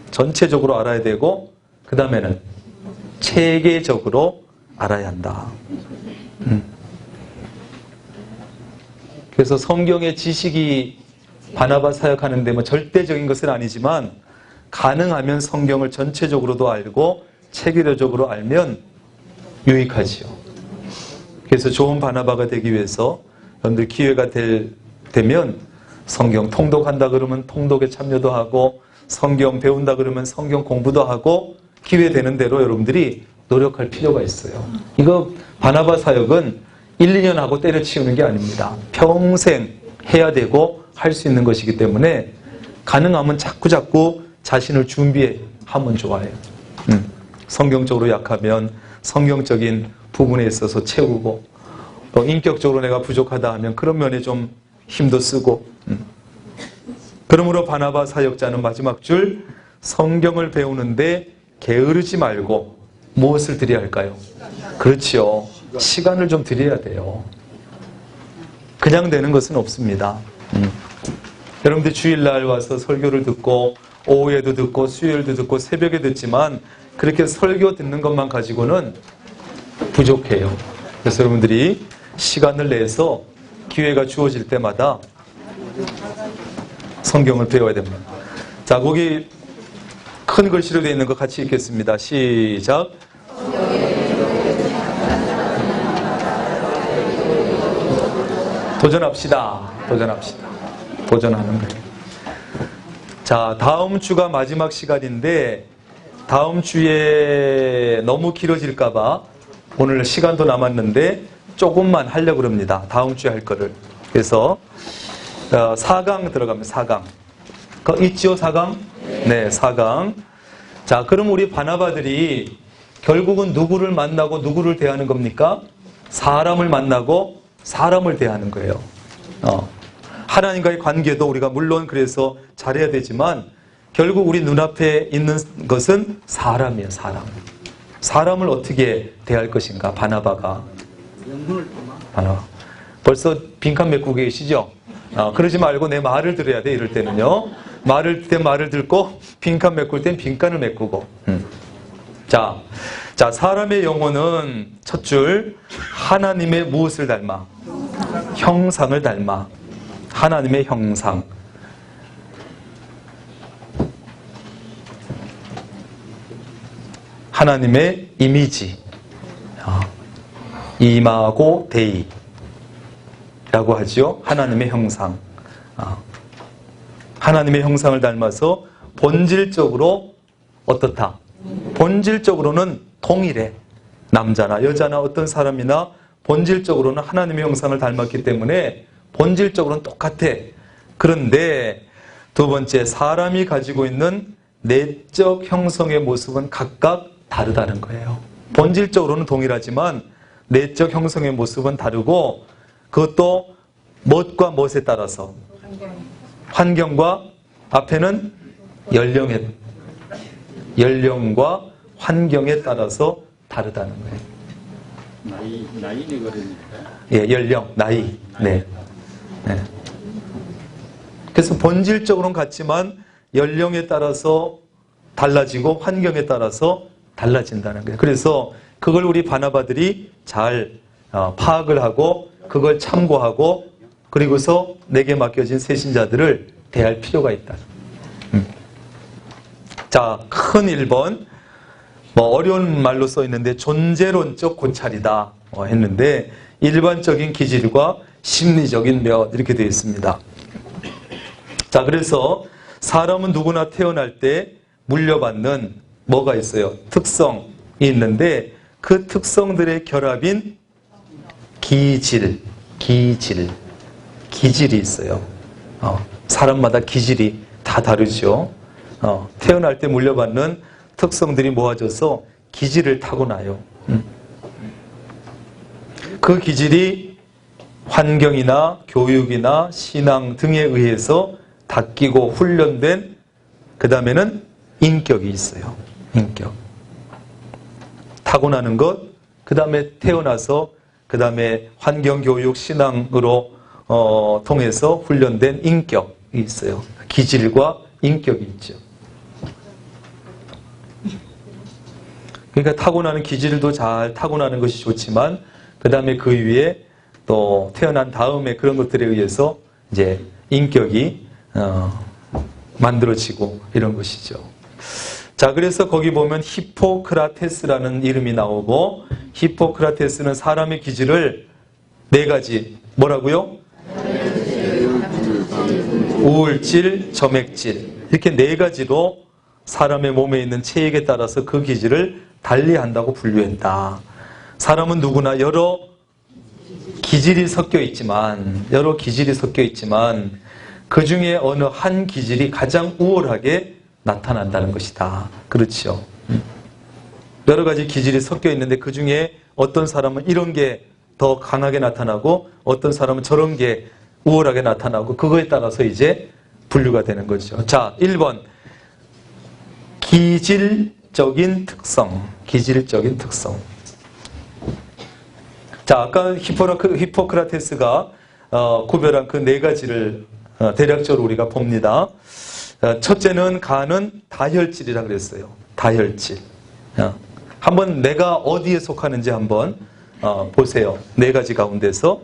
전체적으로 알아야 되고, 그 다음에는 체계적으로 알아야 한다. 그래서 성경의 지식이 바나바 사역하는데 뭐 절대적인 것은 아니지만, 가능하면 성경을 전체적으로도 알고 체계적으로 알면 유익하지요. 그래서 좋은 바나바가 되기 위해서 여러분들 기회가 되면 성경 통독한다 그러면 통독에 참여도 하고, 성경 배운다 그러면 성경 공부도 하고, 기회 되는 대로 여러분들이 노력할 필요가 있어요. 이거 바나바 사역은 1, 2년 하고 때려치우는 게 아닙니다. 평생 해야 되고 할 수 있는 것이기 때문에 가능하면 자꾸 자신을 준비하면 좋아요. 성경적으로 약하면 성경적인 부분에 있어서 채우고, 또 인격적으로 내가 부족하다 하면 그런 면에 좀 힘도 쓰고. 그러므로 바나바 사역자는 마지막 줄, 성경을 배우는데 게으르지 말고 무엇을 드려야 할까요? 그렇죠. 시간을 좀 드려야 돼요. 그냥 되는 것은 없습니다. 여러분들 주일날 와서 설교를 듣고, 오후에도 듣고, 수요일도 듣고, 새벽에 듣지만 그렇게 설교 듣는 것만 가지고는 부족해요. 그래서 여러분들이 시간을 내서 기회가 주어질 때마다 성경을 배워야 됩니다. 자, 거기 큰 글씨로 되어 있는 거 같이 읽겠습니다. 시작. 도전합시다. 도전하는 거예요. 자, 다음 주가 마지막 시간인데 다음 주에 너무 길어질까봐 오늘 시간도 남았는데 조금만 하려고 합니다. 다음 주에 할 거를. 그래서 4강 들어갑니다. 4강. 그거 있죠? 4강? 네, 4강. 자, 그럼 우리 바나바들이 결국은 누구를 만나고 누구를 대하는 겁니까? 사람을 만나고 사람을 대하는 거예요. 하나님과의 관계도 우리가 물론 그래서 잘해야 되지만 결국 우리 눈앞에 있는 것은 사람이에요. 사람. 사람을 어떻게 대할 것인가? 바나바가. 바나바. 벌써 빈칸 메꾸고 계시죠? 그러지 말고 내 말을 들어야 돼. 이럴 때는요. 내 말을 듣고 빈칸 메꿀 땐 빈칸을 메꾸고. 자, 사람의 영혼은 첫 줄 하나님의 무엇을 닮아? 형상을 닮아. 하나님의 형상. 하나님의 이미지. 이마고 데이 라고 하죠. 하나님의 형상. 하나님의 형상을 닮아서 본질적으로 어떻다? 본질적으로는 동일해. 남자나 여자나 어떤 사람이나 본질적으로는 하나님의 형상을 닮았기 때문에 본질적으로는 똑같아. 그런데 두 번째, 사람이 가지고 있는 내적 형성의 모습은 각각 다르다는 거예요. 본질적으로는 동일하지만 내적 형성의 모습은 다르고 그것도 무엇과 무엇에 따라서 환경과 앞에는 연령과 환경에 따라서 다르다는 거예요. 나이는 그러니까. 예, 연령, 나이. 네. 그래서 본질적으로는 같지만 연령에 따라서 달라지고 환경에 따라서 달라진다는 거예요. 그래서 그걸 우리 바나바들이 잘 파악을 하고 그걸 참고하고 그리고서 내게 맡겨진 세신자들을 대할 필요가 있다. 자, 큰 1번. 어려운 말로 써 있는데 존재론적 고찰이다 했는데 일반적인 기질과 심리적인 몇 이렇게 되어 있습니다. 자, 그래서 사람은 누구나 태어날 때 물려받는 뭐가 있어요? 특성이 있는데 그 특성들의 결합인 기질이 있어요. 사람마다 기질이 다 다르죠. 태어날 때 물려받는 특성들이 모아져서 기질을 타고나요. 그 기질이 환경이나 교육이나 신앙 등에 의해서 닦이고 훈련된 그 다음에는 인격이 있어요. 인격. 타고나는 것, 그 다음에 태어나서 그 다음에 환경, 교육, 신앙으로 통해서 훈련된 인격이 있어요. 기질과 인격이 있죠. 그러니까 타고나는 기질도 잘 타고나는 것이 좋지만 그 다음에 그 위에 또 태어난 다음에 그런 것들에 의해서 이제 인격이 만들어지고 이런 것이죠. 자, 그래서 거기 보면 히포크라테스라는 이름이 나오고 히포크라테스는 사람의 기질을 4가지 뭐라고요? 우울질, 점액질 이렇게 4가지로 사람의 몸에 있는 체액에 따라서 그 기질을 달리한다고 분류했다. 사람은 누구나 여러 기질이 섞여 있지만 그 중에 어느 한 기질이 가장 우월하게 나타난다는 것이다. 그렇죠. 여러 가지 기질이 섞여 있는데 그 중에 어떤 사람은 이런 게 더 강하게 나타나고 어떤 사람은 저런 게 우월하게 나타나고 그거에 따라서 이제 분류가 되는 거죠. 자, 1번. 기질적인 특성. 자, 아까 히포크라테스가 구별한 그 4가지를 대략적으로 우리가 봅니다. 첫째는 간은 다혈질이라고 그랬어요. 다혈질. 한번 내가 어디에 속하는지 한번 보세요. 4가지 가운데서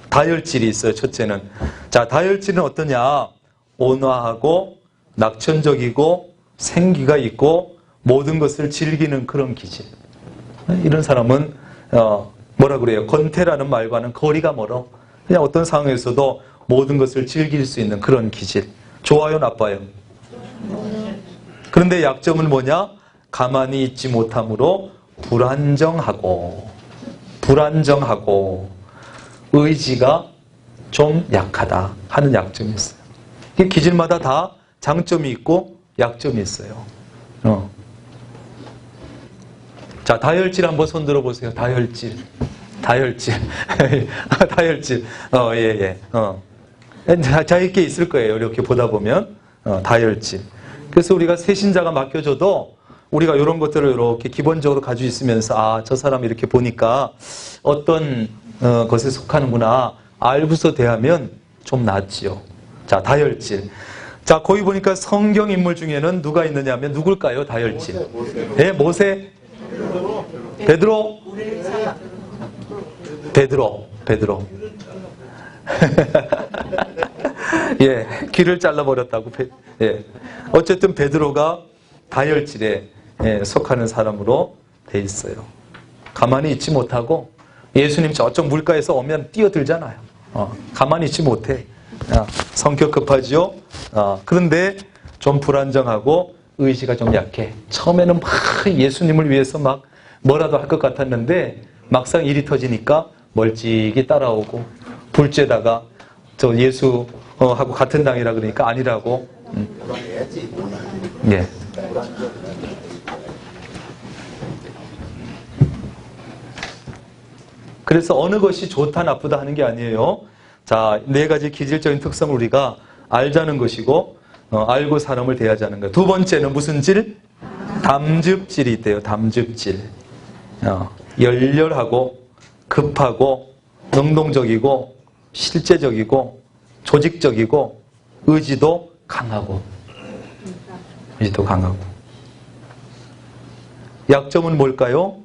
다혈질이 있어요. 첫째는. 자, 다혈질은 어떠냐? 온화하고 낙천적이고 생기가 있고 모든 것을 즐기는 그런 기질. 이런 사람은 뭐라 그래요? 건태라는 말과는 거리가 멀어. 그냥 어떤 상황에서도 모든 것을 즐길 수 있는 그런 기질. 좋아요, 나빠요? 그런데 약점은 뭐냐? 가만히 있지 못함으로 불안정하고 의지가 좀 약하다 하는 약점이 있어요. 이 기질마다 다 장점이 있고 약점이 있어요. 자, 다혈질 한번 손 들어보세요. 다혈질. 다혈질. 예. 자기께 있을 거예요. 이렇게 보다 보면. 다혈질. 그래서 우리가 새신자가 맡겨줘도 우리가 이런 것들을 이렇게 기본적으로 가지고 있으면서 저 사람 이렇게 보니까 어떤 것에 속하는구나 알고서 대하면 좀 낫지요. 자, 다혈질. 자, 거기 보니까 성경 인물 중에는 누가 있느냐 하면 누굴까요? 다혈질. 예, 모세. 베드로. 예, 귀를 잘라버렸다고. 예. 어쨌든 베드로가 다혈질에 속하는 사람으로 돼 있어요. 가만히 있지 못하고 예수님 저쪽 물가에서 오면 뛰어들잖아요. 가만히 있지 못해. 성격 급하지요. 그런데 좀 불안정하고 의지가 좀 약해. 처음에는 막 예수님을 위해서 막 뭐라도 할 것 같았는데 막상 일이 터지니까 멀찍이 따라오고 둘째다가 저 예수하고 같은 당이라 그러니까 아니라고. 예. 그래서 어느 것이 좋다 나쁘다 하는 게 아니에요. 자, 4가지 기질적인 특성을 우리가 알자는 것이고 알고 사람을 대하자는 거예요. 두 번째는 무슨 질? 담즙질이 있대요. 담즙질. 열렬하고 급하고 능동적이고 실제적이고 조직적이고 의지도 강하고. 약점은 뭘까요?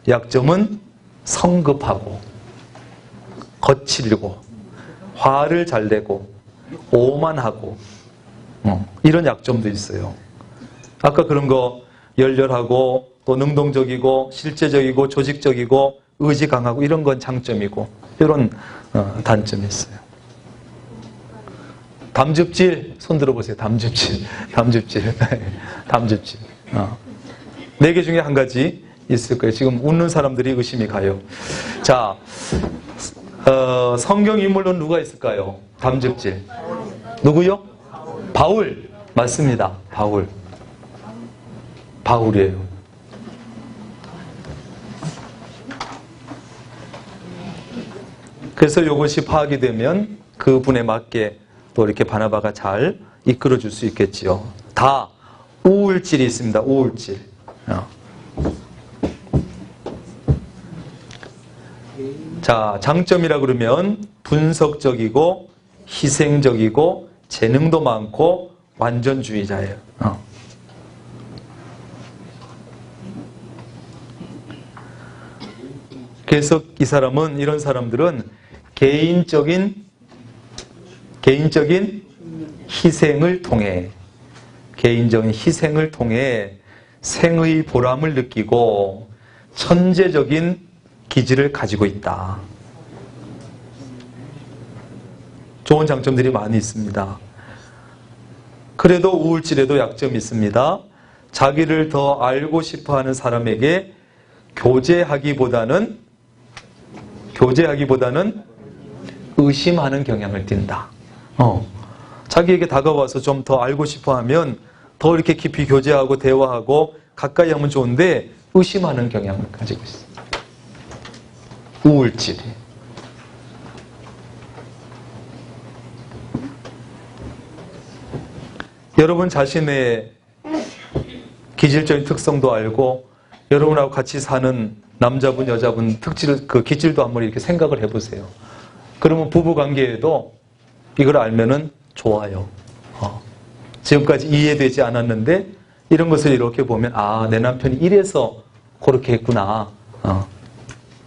약점은 성급하고 거칠고 화를 잘 내고 오만하고 이런 약점도 있어요. 아까 그런 거 열렬하고 또 능동적이고 실제적이고 조직적이고 의지 강하고 이런 건 장점이고 이런 단점이 있어요. 담즙질 손 들어보세요. 담즙질. 4개 중에 한 가지 있을 거예요. 지금 웃는 사람들이 의심이 가요. 자, 성경 인물로 누가 있을까요? 담즙질. 누구요? 바울. 맞습니다. 바울이에요. 그래서 이것이 파악이 되면 그분에 맞게 또 이렇게 바나바가 잘 이끌어 줄 수 있겠지요. 다 우울질이 있습니다. 우울질. 자, 장점이라 그러면 분석적이고 희생적이고 재능도 많고 완전주의자예요. 그래서 이 사람은 이런 사람들은 개인적인 희생을 통해 생의 보람을 느끼고 천재적인 기질을 가지고 있다. 좋은 장점들이 많이 있습니다. 그래도 우울질에도 약점이 있습니다. 자기를 더 알고 싶어하는 사람에게 교제하기보다는 의심하는 경향을 띈다. 자기에게 다가와서 좀 더 알고 싶어하면 더 이렇게 깊이 교제하고 대화하고 가까이 하면 좋은데 의심하는 경향을 가지고 있어요. 우울질이. 여러분 자신의 기질적인 특성도 알고 여러분하고 같이 사는 남자분, 여자분 그 기질도 한번 이렇게 생각을 해보세요. 그러면 부부관계에도 이걸 알면은 좋아요. 지금까지 이해되지 않았는데 이런 것을 이렇게 보면 내 남편이 이래서 그렇게 했구나.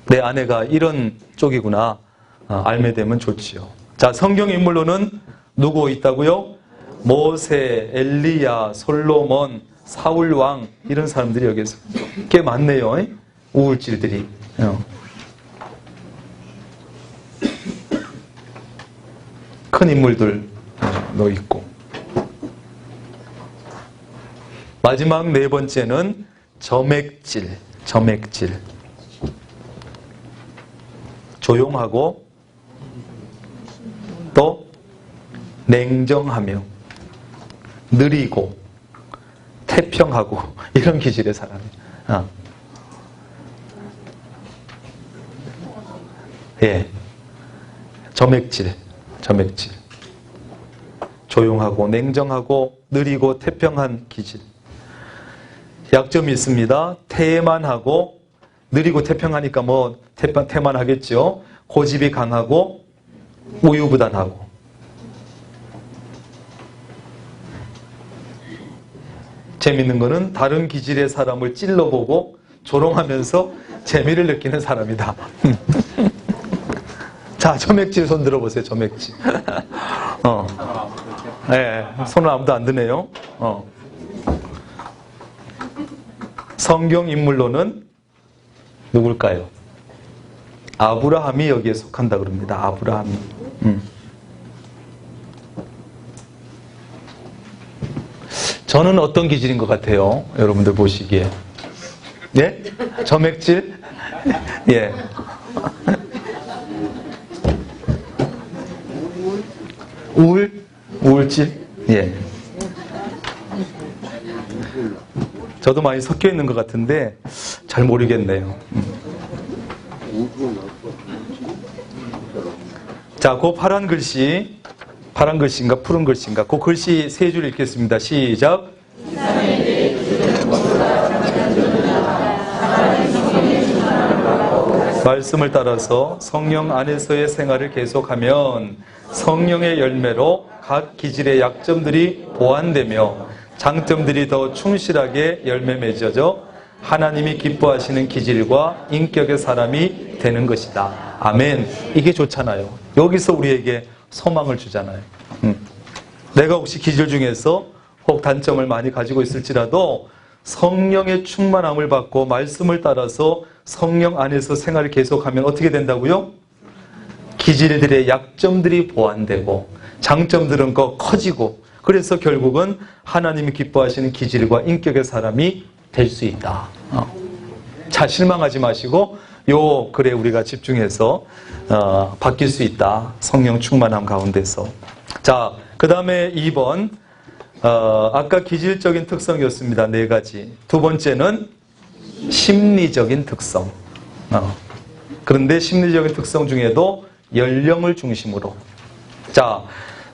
내 아내가 이런 쪽이구나. 알게 되면 좋지요. 자, 성경 인물로는 누구 있다고요? 모세, 엘리야, 솔로몬, 사울왕 이런 사람들이 여기서 꽤 많네요. 우울질들이. 큰 인물들도 있고. 마지막 네 번째는 점액질. 조용하고 또 냉정하며 느리고 태평하고 이런 기질의 사람이에요. 예, 점액질. 조용하고 냉정하고 느리고 태평한 기질. 약점이 있습니다. 태만하고 느리고 태평하니까 뭐 태만하겠죠. 고집이 강하고 우유부단하고. 재밌는 거는 다른 기질의 사람을 찔러보고 조롱하면서 재미를 느끼는 사람이다. 자, 점액질 손 들어보세요. 점액질. 네, 손을 아무도 안 드네요. 성경 인물로는 누굴까요? 아브라함이 여기에 속한다 그럽니다. 아브라함이. 저는 어떤 기질인 것 같아요? 여러분들 보시기에. 예? 점액질? 예. 우울질? 예. 저도 많이 섞여 있는 것 같은데 잘 모르겠네요. 자, 그 파란 글씨인가 푸른 글씨인가 그 글씨 세 줄 읽겠습니다. 시작. 말씀을 따라서 성령 안에서의 생활을 계속하면 성령의 열매로 각 기질의 약점들이 보완되며 장점들이 더 충실하게 열매 맺어져 하나님이 기뻐하시는 기질과 인격의 사람이 되는 것이다. 아멘. 이게 좋잖아요. 여기서 우리에게 소망을 주잖아요. 내가 혹시 기질 중에서 혹 단점을 많이 가지고 있을지라도 성령의 충만함을 받고 말씀을 따라서 성령 안에서 생활을 계속하면 어떻게 된다고요? 기질들의 약점들이 보완되고 장점들은 커지고 그래서 결국은 하나님이 기뻐하시는 기질과 인격의 사람이 될 수 있다. 자, 실망하지 마시고 그래 우리가 집중해서 바뀔 수 있다. 성령 충만함 가운데서. 자, 그 다음에 2번 아까 기질적인 특성이었습니다. 4가지. 두 번째는 심리적인 특성. 그런데 심리적인 특성 중에도 연령을 중심으로. 자,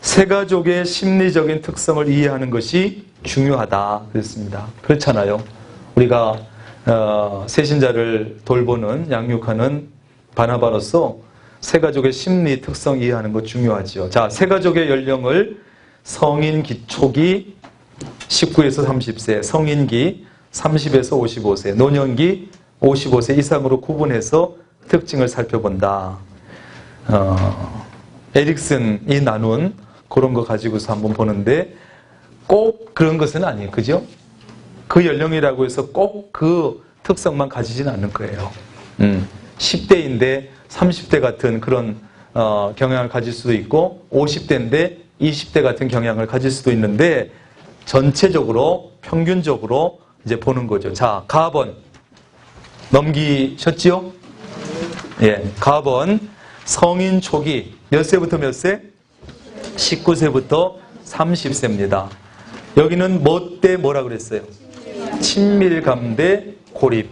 새가족의 심리적인 특성을 이해하는 것이 중요하다 그랬습니다. 그렇잖아요. 우리가 새신자를 돌보는 양육하는 바나바로서 새가족의 심리 특성 이해하는 것 중요하죠. 자, 새가족의 연령을 성인기 초기 19에서 30세, 성인기 30에서 55세, 노년기 55세 이상으로 구분해서 특징을 살펴본다. 에릭슨이 나눈 그런 거 가지고서 한번 보는데 꼭 그런 것은 아니에요. 그죠? 그 연령이라고 해서 꼭 그 특성만 가지지는 않는 거예요. 10대인데 30대 같은 그런 경향을 가질 수도 있고 50대인데 20대 같은 경향을 가질 수도 있는데 전체적으로 평균적으로 이제 보는 거죠. 자, 가번 넘기셨지요? 예, 가번 성인 초기 몇 세부터 몇 세? 19세부터 30세입니다. 여기는 뭐 때 뭐라 그랬어요? 친밀감 대 고립.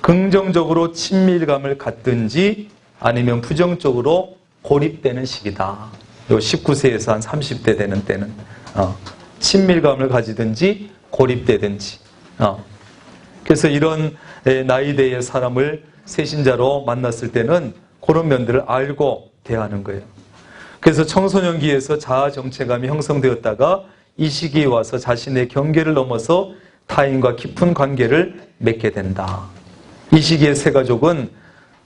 긍정적으로 친밀감을 갖든지 아니면 부정적으로 고립되는 시기다. 요 19세에서 한 30대 되는 때는 친밀감을 가지든지 고립되든지. 그래서 이런 나이대의 사람을 새신자로 만났을 때는 그런 면들을 알고 대하는 거예요. 그래서 청소년기에서 자아 정체감이 형성되었다가 이 시기에 와서 자신의 경계를 넘어서 타인과 깊은 관계를 맺게 된다. 이 시기의 새가족은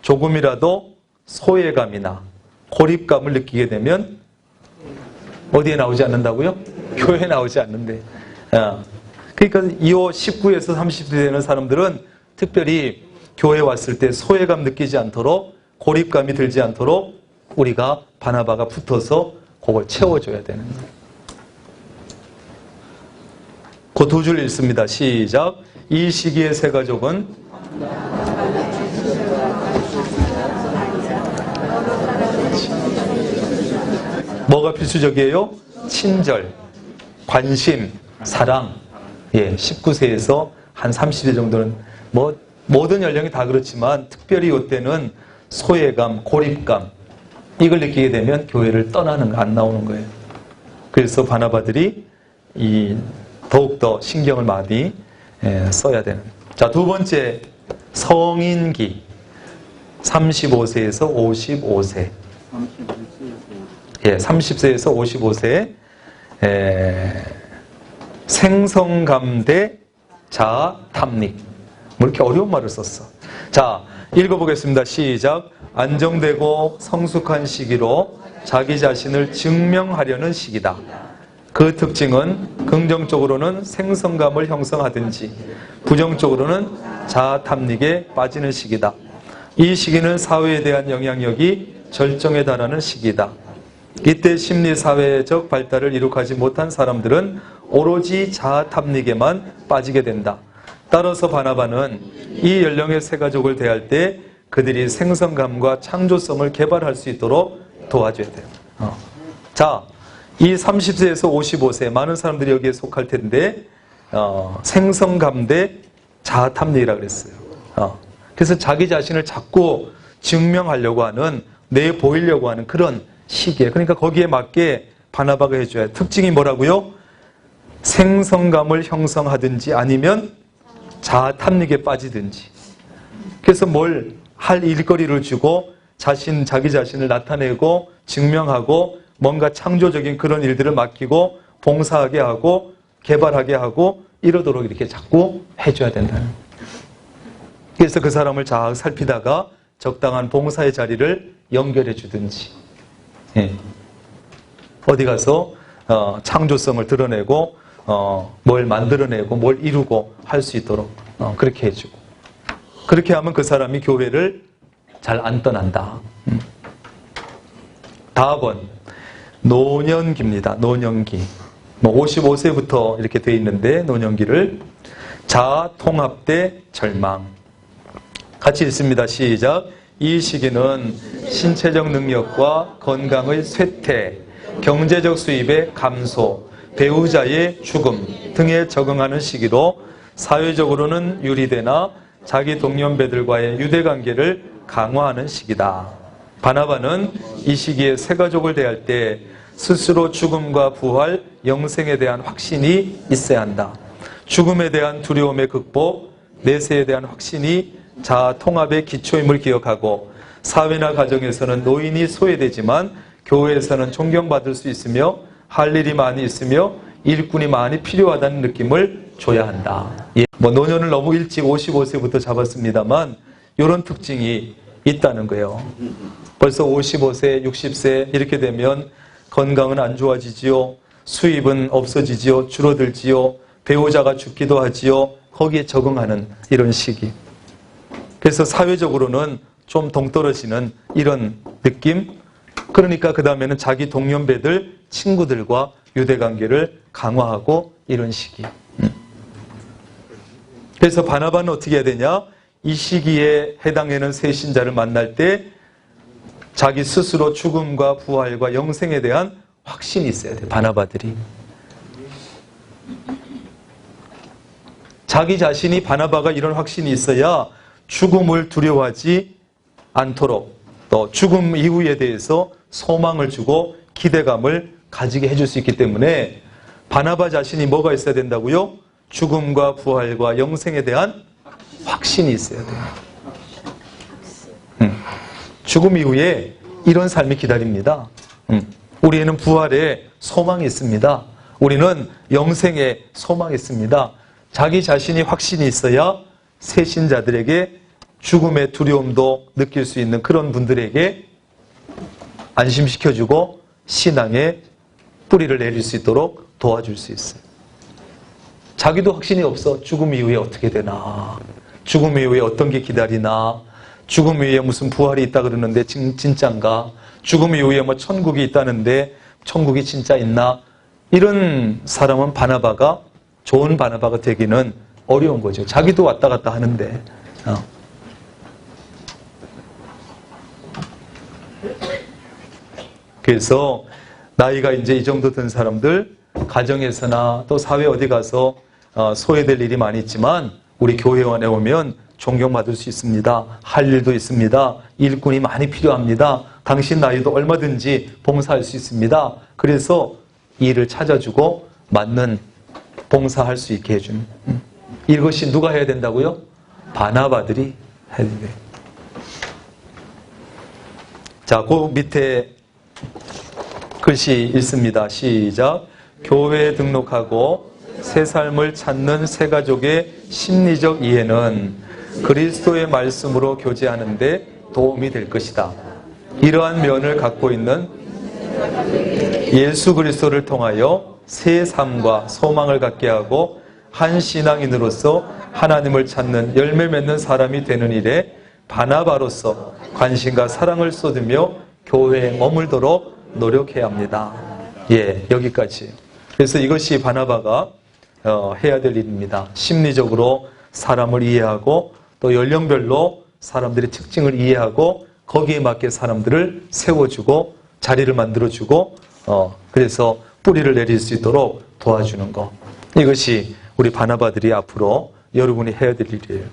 조금이라도 소외감이나 고립감을 느끼게 되면 어디에 나오지 않는다고요? 교회에 나오지 않는데. 그러니까 이 19에서 30대 되는 사람들은 특별히 교회에 왔을 때 소외감 느끼지 않도록 고립감이 들지 않도록 우리가 바나바가 붙어서 그걸 채워줘야 되는 거예요. 그 두 줄 읽습니다. 시작. 이 시기의 새 가족은 뭐가 필수적이에요? 친절, 관심, 사랑. 예, 19세에서 한 30세 정도는 뭐 모든 연령이 다 그렇지만 특별히 이때는 소외감, 고립감 이걸 느끼게 되면 교회를 떠나는 거, 안 나오는 거예요. 그래서 바나바들이 더욱더 신경을 많이 써야 되는. 자, 두 번째 성인기 35세에서 55세. 예, 30세에서 55세 생성감대 자아탐닉. 뭐 이렇게 어려운 말을 썼어. 자, 읽어보겠습니다. 시작. 안정되고 성숙한 시기로 자기 자신을 증명하려는 시기다. 그 특징은 긍정적으로는 생성감을 형성하든지 부정적으로는 자아탐닉에 빠지는 시기다. 이 시기는 사회에 대한 영향력이 절정에 달하는 시기다. 이때 심리사회적 발달을 이룩하지 못한 사람들은 오로지 자아탐닉에만 빠지게 된다. 따라서 바나바는 이 연령의 새 가족을 대할 때 그들이 생성감과 창조성을 개발할 수 있도록 도와줘야 돼요. 자, 이 30세에서 55세 많은 사람들이 여기에 속할 텐데 생성감 대 자아탐닉이라고 그랬어요. 그래서 자기 자신을 자꾸 증명하려고 하는, 내보이려고 하는 그런 시기에, 그러니까 거기에 맞게 바나바가 해줘야 해요. 특징이 뭐라고요? 생성감을 형성하든지 아니면 자아탐닉에 빠지든지. 그래서 뭘 할 일거리를 주고 자기 자신을 나타내고 증명하고 뭔가 창조적인 그런 일들을 맡기고 봉사하게 하고 개발하게 하고 이러도록 이렇게 자꾸 해줘야 된다는. 그래서 그 사람을 잘 살피다가 적당한 봉사의 자리를 연결해 주든지, 어디 가서 창조성을 드러내고 뭘 만들어내고 뭘 이루고 할 수 있도록 그렇게 해주고, 그렇게 하면 그 사람이 교회를 잘 안 떠난다. 다음은 노년기입니다. 노년기. 55세부터 이렇게 돼 있는데 노년기를 자아통합 대 절망. 같이 읽습니다. 시작. 이 시기는 신체적 능력과 건강의 쇠퇴, 경제적 수입의 감소, 배우자의 죽음 등에 적응하는 시기로 사회적으로는 유리되나 자기 동년배들과의 유대관계를 강화하는 시기다. 바나바는 이 시기에 새 가족을 대할 때 스스로 죽음과 부활, 영생에 대한 확신이 있어야 한다. 죽음에 대한 두려움의 극복, 내세에 대한 확신이 자아 통합의 기초임을 기억하고, 사회나 가정에서는 노인이 소외되지만 교회에서는 존경받을 수 있으며 할 일이 많이 있으며 일꾼이 많이 필요하다는 느낌을 줘야 한다. 노년을 너무 일찍 55세부터 잡았습니다만 이런 특징이 있다는 거예요. 벌써 55세, 60세 이렇게 되면 건강은 안 좋아지지요. 수입은 없어지지요. 줄어들지요. 배우자가 죽기도 하지요. 거기에 적응하는 이런 시기. 그래서 사회적으로는 좀 동떨어지는 이런 느낌. 그러니까 그 다음에는 자기 동년배들, 친구들과 유대관계를 강화하고 이런 시기. 그래서 바나바는 어떻게 해야 되냐? 이 시기에 해당하는 새 신자를 만날 때 자기 스스로 죽음과 부활과 영생에 대한 확신이 있어야 돼. 바나바들이. 자기 자신이, 바나바가 이런 확신이 있어야 죽음을 두려워하지 않도록, 또 죽음 이후에 대해서 소망을 주고 기대감을 가지게 해줄 수 있기 때문에 바나바 자신이 뭐가 있어야 된다고요? 죽음과 부활과 영생에 대한 확신이 있어야 돼요. 죽음 이후에 이런 삶이 기다립니다. 우리에는 부활에 소망이 있습니다. 우리는 영생에 소망이 있습니다. 자기 자신이 확신이 있어야 새 신자들에게 죽음의 두려움도 느낄 수 있는 그런 분들에게 안심시켜주고 신앙의 뿌리를 내릴 수 있도록 도와줄 수 있어요. 자기도 확신이 없어. 죽음 이후에 어떻게 되나, 죽음 이후에 어떤 게 기다리나, 죽음 이후에 무슨 부활이 있다 그러는데 진짠가, 죽음 이후에 뭐 천국이 있다는데 천국이 진짜 있나, 이런 사람은 바나바가 좋은 바나바가 되기는 어려운 거죠. 자기도 왔다 갔다 하는데. 그래서 나이가 이제 이 정도 된 사람들, 가정에서나 또 사회 어디 가서 소외될 일이 많이 있지만 우리 교회원에 오면 존경받을 수 있습니다. 할 일도 있습니다. 일꾼이 많이 필요합니다. 당신 나이도 얼마든지 봉사할 수 있습니다. 그래서 일을 찾아주고 맞는 봉사할 수 있게 해주는. 이것이 누가 해야 된다고요? 바나바들이 해야 돼요. 자, 그 밑에 글씨 있습니다. 시작. 교회에 등록하고 새 삶을 찾는 새 가족의 심리적 이해는 그리스도의 말씀으로 교제하는 데 도움이 될 것이다. 이러한 면을 갖고 있는 예수 그리스도를 통하여 새 삶과 소망을 갖게 하고 한 신앙인으로서 하나님을 찾는 열매 맺는 사람이 되는 일에 바나바로서 관심과 사랑을 쏟으며 교회에 머물도록 노력해야 합니다. 예, 여기까지. 그래서 이것이 바나바가 해야 될 일입니다. 심리적으로 사람을 이해하고 또 연령별로 사람들의 특징을 이해하고 거기에 맞게 사람들을 세워주고 자리를 만들어주고 그래서 뿌리를 내릴 수 있도록 도와주는 것. 이것이 우리 바나바들이 앞으로 여러분이 해야 될 일이에요.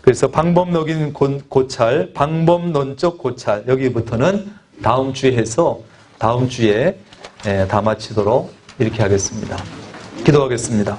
그래서 방법론적인 고찰, 방법론적 고찰 여기부터는 다음 주에 해서 다음 주에 다 마치도록 이렇게 하겠습니다. 기도하겠습니다.